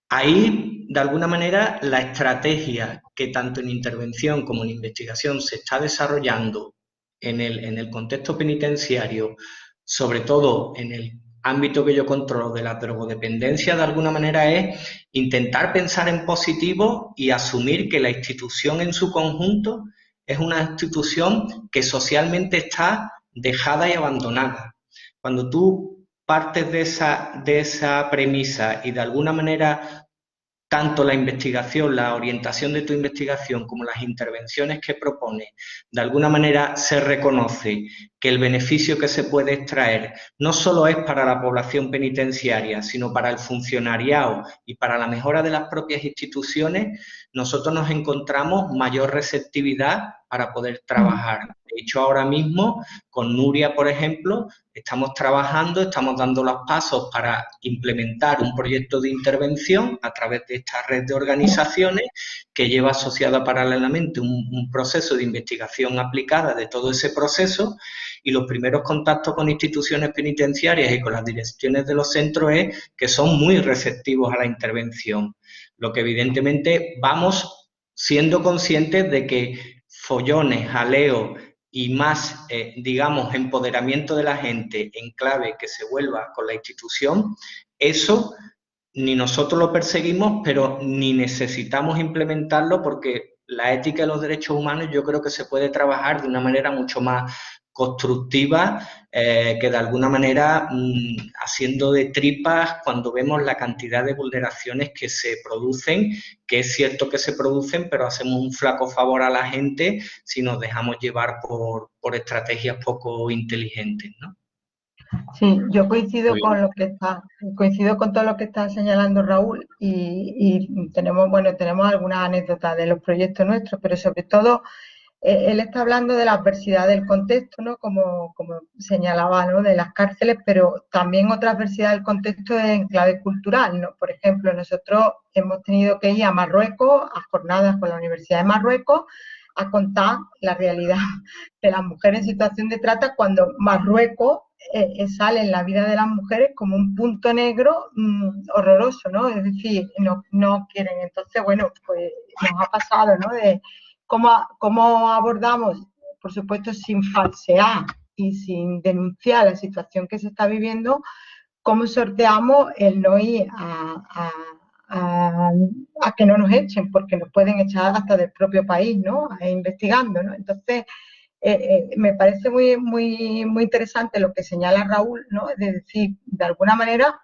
Ahí, de alguna manera, la estrategia que tanto en intervención como en investigación se está desarrollando en el contexto penitenciario, sobre todo en el ámbito que yo controlo de la drogodependencia, de alguna manera es intentar pensar en positivo y asumir que la institución en su conjunto es una institución que socialmente está dejada y abandonada. Cuando tú partes de esa premisa y de alguna manera tanto la investigación, la orientación de tu investigación como las intervenciones que propones, de alguna manera se reconoce que el beneficio que se puede extraer no solo es para la población penitenciaria, sino para el funcionariado y para la mejora de las propias instituciones, nosotros nos encontramos mayor receptividad para poder trabajar. De hecho, ahora mismo, con Nuria, por ejemplo, estamos trabajando, estamos dando los pasos para implementar un proyecto de intervención a través de esta red de organizaciones que lleva asociada paralelamente un proceso de investigación aplicada de todo ese proceso, y los primeros contactos con instituciones penitenciarias y con las direcciones de los centros es que son muy receptivos a la intervención. Lo que evidentemente vamos siendo conscientes de que follones, jaleo y más, digamos, empoderamiento de la gente en clave que se vuelva con la institución, eso ni nosotros lo perseguimos, pero ni necesitamos implementarlo porque la ética de los derechos humanos yo creo que se puede trabajar de una manera mucho más constructiva, que de alguna manera haciendo de tripas cuando vemos la cantidad de vulneraciones que se producen, que es cierto que se producen, pero hacemos un flaco favor a la gente si nos dejamos llevar por estrategias poco inteligentes, ¿no? Sí, yo coincido con lo que coincido con todo lo que está señalando Raúl y tenemos, bueno, tenemos algunas anécdotas de los proyectos nuestros, pero sobre todo él está hablando de la adversidad del contexto, ¿no? Como señalaba, ¿no? De las cárceles, pero también otra adversidad del contexto es en clave cultural, ¿no? Por ejemplo, nosotros hemos tenido que ir a Marruecos, a jornadas con la Universidad de Marruecos, a contar la realidad de las mujeres en situación de trata cuando Marruecos sale en la vida de las mujeres como un punto negro horroroso, ¿no? Es decir, no quieren. Entonces, bueno, pues nos ha pasado, ¿no? De cómo abordamos, por supuesto, sin falsear y sin denunciar la situación que se está viviendo, cómo sorteamos el no ir a que no nos echen, porque nos pueden echar hasta del propio país, ¿no? Investigando, ¿no? Entonces, me parece muy, muy, muy interesante lo que señala Raúl, ¿no? De decir, de alguna manera,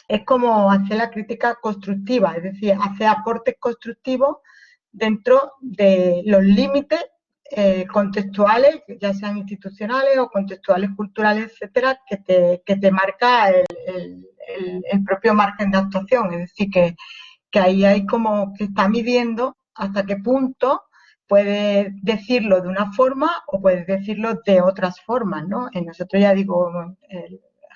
es como hacer la crítica constructiva, es decir, hacer aportes constructivos dentro de los límites contextuales, ya sean institucionales o contextuales culturales, etcétera, que te marca el propio margen de actuación. Es decir, que ahí hay como que está midiendo hasta qué punto puedes decirlo de una forma o puedes decirlo de otras formas, ¿no? Nosotros, ya digo,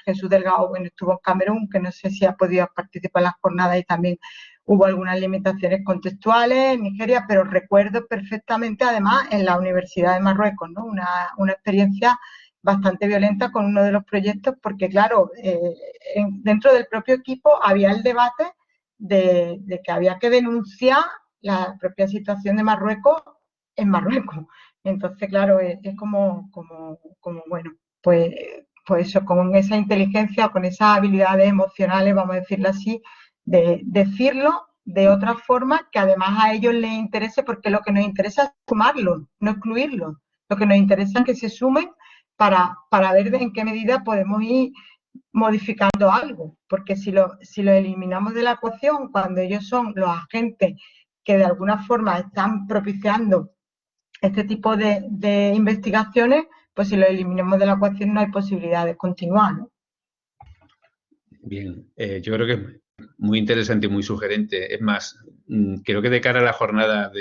Jesús Delgado, bueno, estuvo en Camerún, que no sé si ha podido participar en las jornadas y también hubo algunas limitaciones contextuales en Nigeria, pero recuerdo perfectamente, además, en la Universidad de Marruecos, ¿no? Una experiencia bastante violenta con uno de los proyectos, porque, claro, dentro del propio equipo había el debate de que había que denunciar la propia situación de Marruecos en Marruecos. Entonces, claro, es como bueno, pues eso, con esa inteligencia, con esas habilidades emocionales, vamos a decirlo así, de decirlo de otra forma que además a ellos les interese, porque lo que nos interesa es sumarlo, no excluirlo. Lo que nos interesa es que se sumen para ver en qué medida podemos ir modificando algo, porque si lo eliminamos de la ecuación cuando ellos son los agentes que de alguna forma están propiciando este tipo de investigaciones, pues si lo eliminamos de la ecuación no hay posibilidad de continuar, ¿no? Bien, yo creo que es muy interesante y muy sugerente. Es más, creo que de cara a la jornada a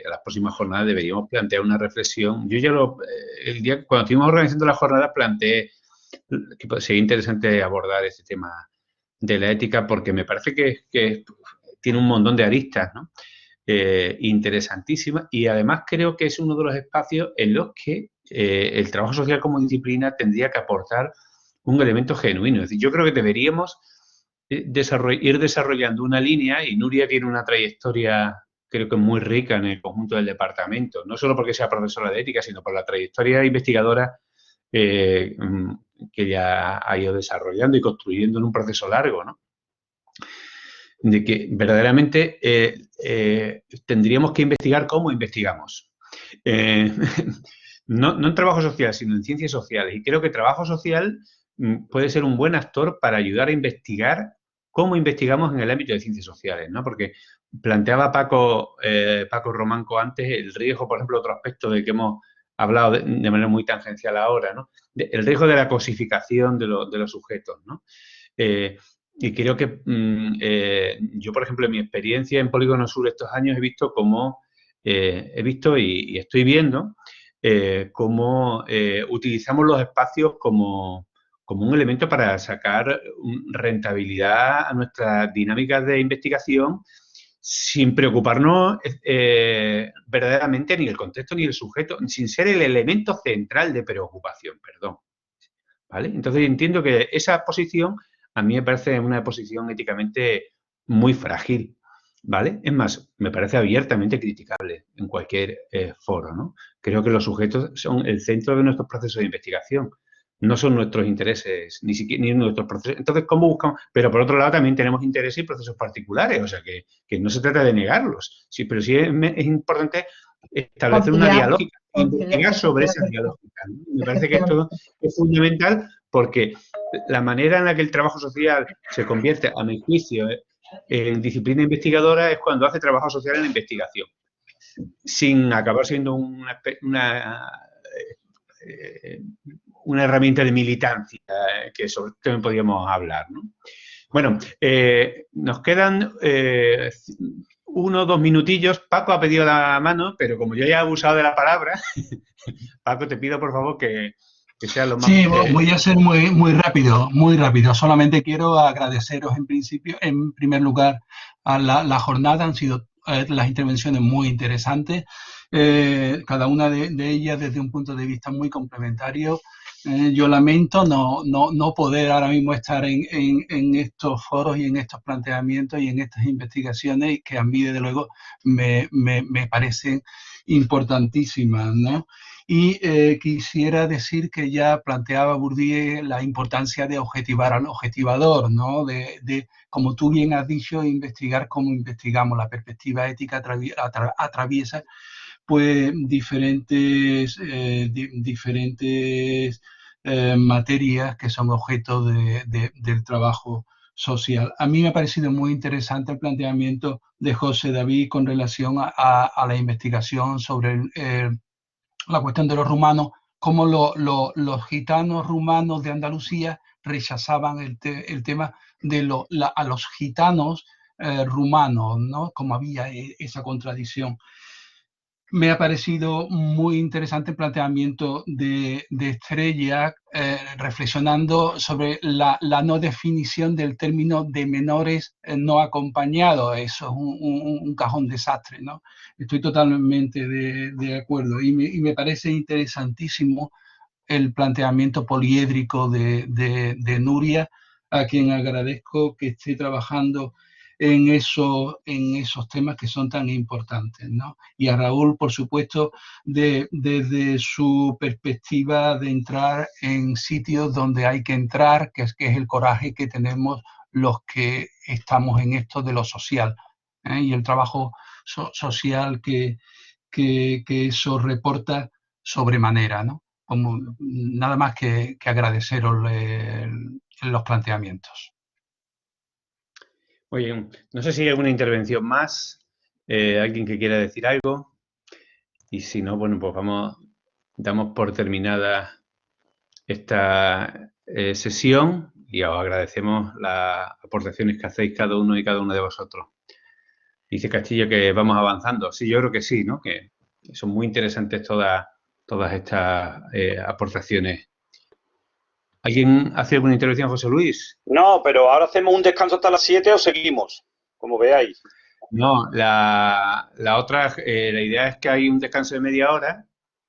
las próximas jornadas deberíamos plantear una reflexión. Yo ya el día cuando estuvimos organizando la jornada planteé que sería interesante abordar este tema de la ética porque me parece que tiene un montón de aristas, ¿no? Interesantísimas, y además creo que es uno de los espacios en los que el trabajo social como disciplina tendría que aportar un elemento genuino. Es decir, yo creo que deberíamos ir desarrollando una línea, y Nuria tiene una trayectoria creo que muy rica en el conjunto del departamento, no solo porque sea profesora de ética, sino por la trayectoria investigadora que ya ha ido desarrollando y construyendo en un proceso largo, ¿no? De que verdaderamente tendríamos que investigar cómo investigamos. No en trabajo social, sino en ciencias sociales. Y creo que trabajo social puede ser un buen actor para ayudar a investigar cómo investigamos en el ámbito de ciencias sociales, ¿no? Porque planteaba Paco Romanco antes el riesgo, por ejemplo, otro aspecto del que hemos hablado de manera muy tangencial ahora, ¿no? El riesgo de la cosificación de los sujetos, ¿no? Y creo que yo, por ejemplo, en mi experiencia en Polígono Sur estos años he visto cómo, y estoy viendo cómo utilizamos los espacios como un elemento para sacar rentabilidad a nuestras dinámicas de investigación sin preocuparnos verdaderamente ni el contexto ni el sujeto, sin ser el elemento central de preocupación, perdón. ¿Vale? Entonces entiendo que esa posición a mí me parece una posición éticamente muy frágil, ¿vale? Es más, me parece abiertamente criticable en cualquier foro, ¿no? Creo que los sujetos son el centro de nuestros procesos de investigación, no son nuestros intereses, ni nuestros procesos. Entonces, ¿cómo buscamos? Pero por otro lado también tenemos intereses y procesos particulares, o sea que no se trata de negarlos, sí, pero sí es importante establecer una dialógica, investigar sobre esa dialógica, ¿no? Me parece que esto es fundamental porque la manera en la que el trabajo social se convierte, a mi juicio, en disciplina investigadora es cuando hace trabajo social en la investigación, un una herramienta de militancia, que sobre esto también podríamos hablar, ¿no? Bueno, nos quedan 1 o 2 minutillos. Paco ha pedido la mano, pero como yo ya he abusado de la palabra, Paco, te pido por favor que sea lo más... Sí, voy a ser muy rápido, muy rápido. Solamente quiero agradeceros en primer lugar, a la jornada. Han sido las intervenciones muy interesantes, cada una de ellas desde un punto de vista muy complementario. Yo lamento no poder ahora mismo estar en estos foros y en estos planteamientos y en estas investigaciones que a mí, desde luego, me parecen importantísimas, ¿no? Y quisiera decir que ya planteaba Bourdieu la importancia de objetivar al objetivador, ¿no? De como tú bien has dicho, investigar cómo investigamos. La perspectiva ética atraviesa pues diferentes materias que son objeto del trabajo social. A mí me ha parecido muy interesante el planteamiento de José David con relación a la investigación sobre la cuestión de los rumanos, cómo los gitanos rumanos de Andalucía rechazaban el tema de a los gitanos rumanos, ¿no? Como había esa contradicción. Me ha parecido muy interesante el planteamiento de Estrella, reflexionando sobre la no definición del término de menores no acompañados. Eso es un cajón desastre, ¿no? Estoy totalmente de acuerdo. Y me parece interesantísimo el planteamiento poliédrico de Nuria, a quien agradezco que esté trabajando en esos temas que son tan importantes, ¿no? Y a Raúl, por supuesto, desde su perspectiva de entrar en sitios donde hay que entrar, que es el coraje que tenemos los que estamos en esto de lo social, y el trabajo social que eso reporta sobremanera, ¿no? Como, nada más que agradeceros los planteamientos. Muy bien. No sé si hay alguna intervención más, alguien que quiera decir algo. Y si no, bueno, pues damos por terminada esta sesión y os agradecemos las aportaciones que hacéis cada uno y cada una de vosotros. Dice Castillo que vamos avanzando. Sí, yo creo que sí, ¿no? Que son muy interesantes todas estas aportaciones. ¿Alguien hace alguna intervención, José Luis? No, pero ahora hacemos un descanso hasta las 7 o seguimos, como veáis. No, la otra, la idea es que hay un descanso de media hora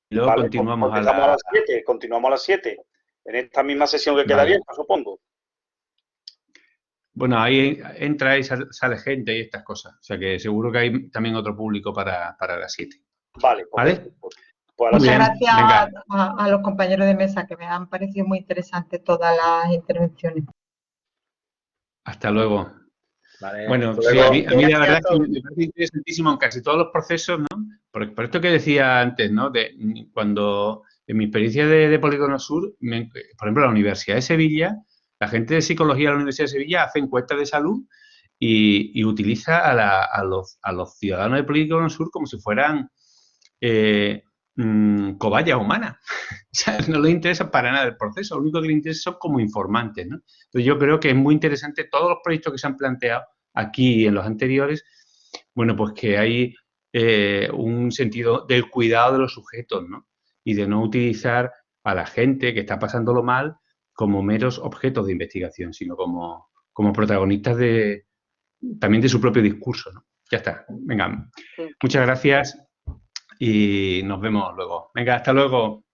y luego vale, continuamos pues a las 7. Continuamos a las 7, en esta misma sesión que queda vale. abierta, supongo. Bueno, ahí entra y sale gente y estas cosas. O sea que seguro que hay también otro público para las 7. Vale. ¿Vale? Pues muchas gracias a los compañeros de mesa, que me han parecido muy interesantes todas las intervenciones. Hasta luego. Vale, bueno, sí, a mí la verdad es que me parece interesantísimo en casi todos los procesos, ¿no? Por esto que decía antes, ¿no? Cuando en mi experiencia de Polígono Sur, por ejemplo, la Universidad de Sevilla, la gente de psicología de la Universidad de Sevilla hace encuestas de salud y utiliza a los ciudadanos de Polígono Sur como si fueran cobayas humanas. O sea, no les interesa para nada el proceso, lo único que les interesa son como informantes, ¿no? Entonces yo creo que es muy interesante todos los proyectos que se han planteado aquí y en los anteriores, bueno, pues que hay un sentido del cuidado de los sujetos, ¿no? Y de no utilizar a la gente que está pasándolo mal como meros objetos de investigación, sino como protagonistas también de su propio discurso, ¿no? Ya está. Venga, muchas gracias y nos vemos luego. Venga, hasta luego.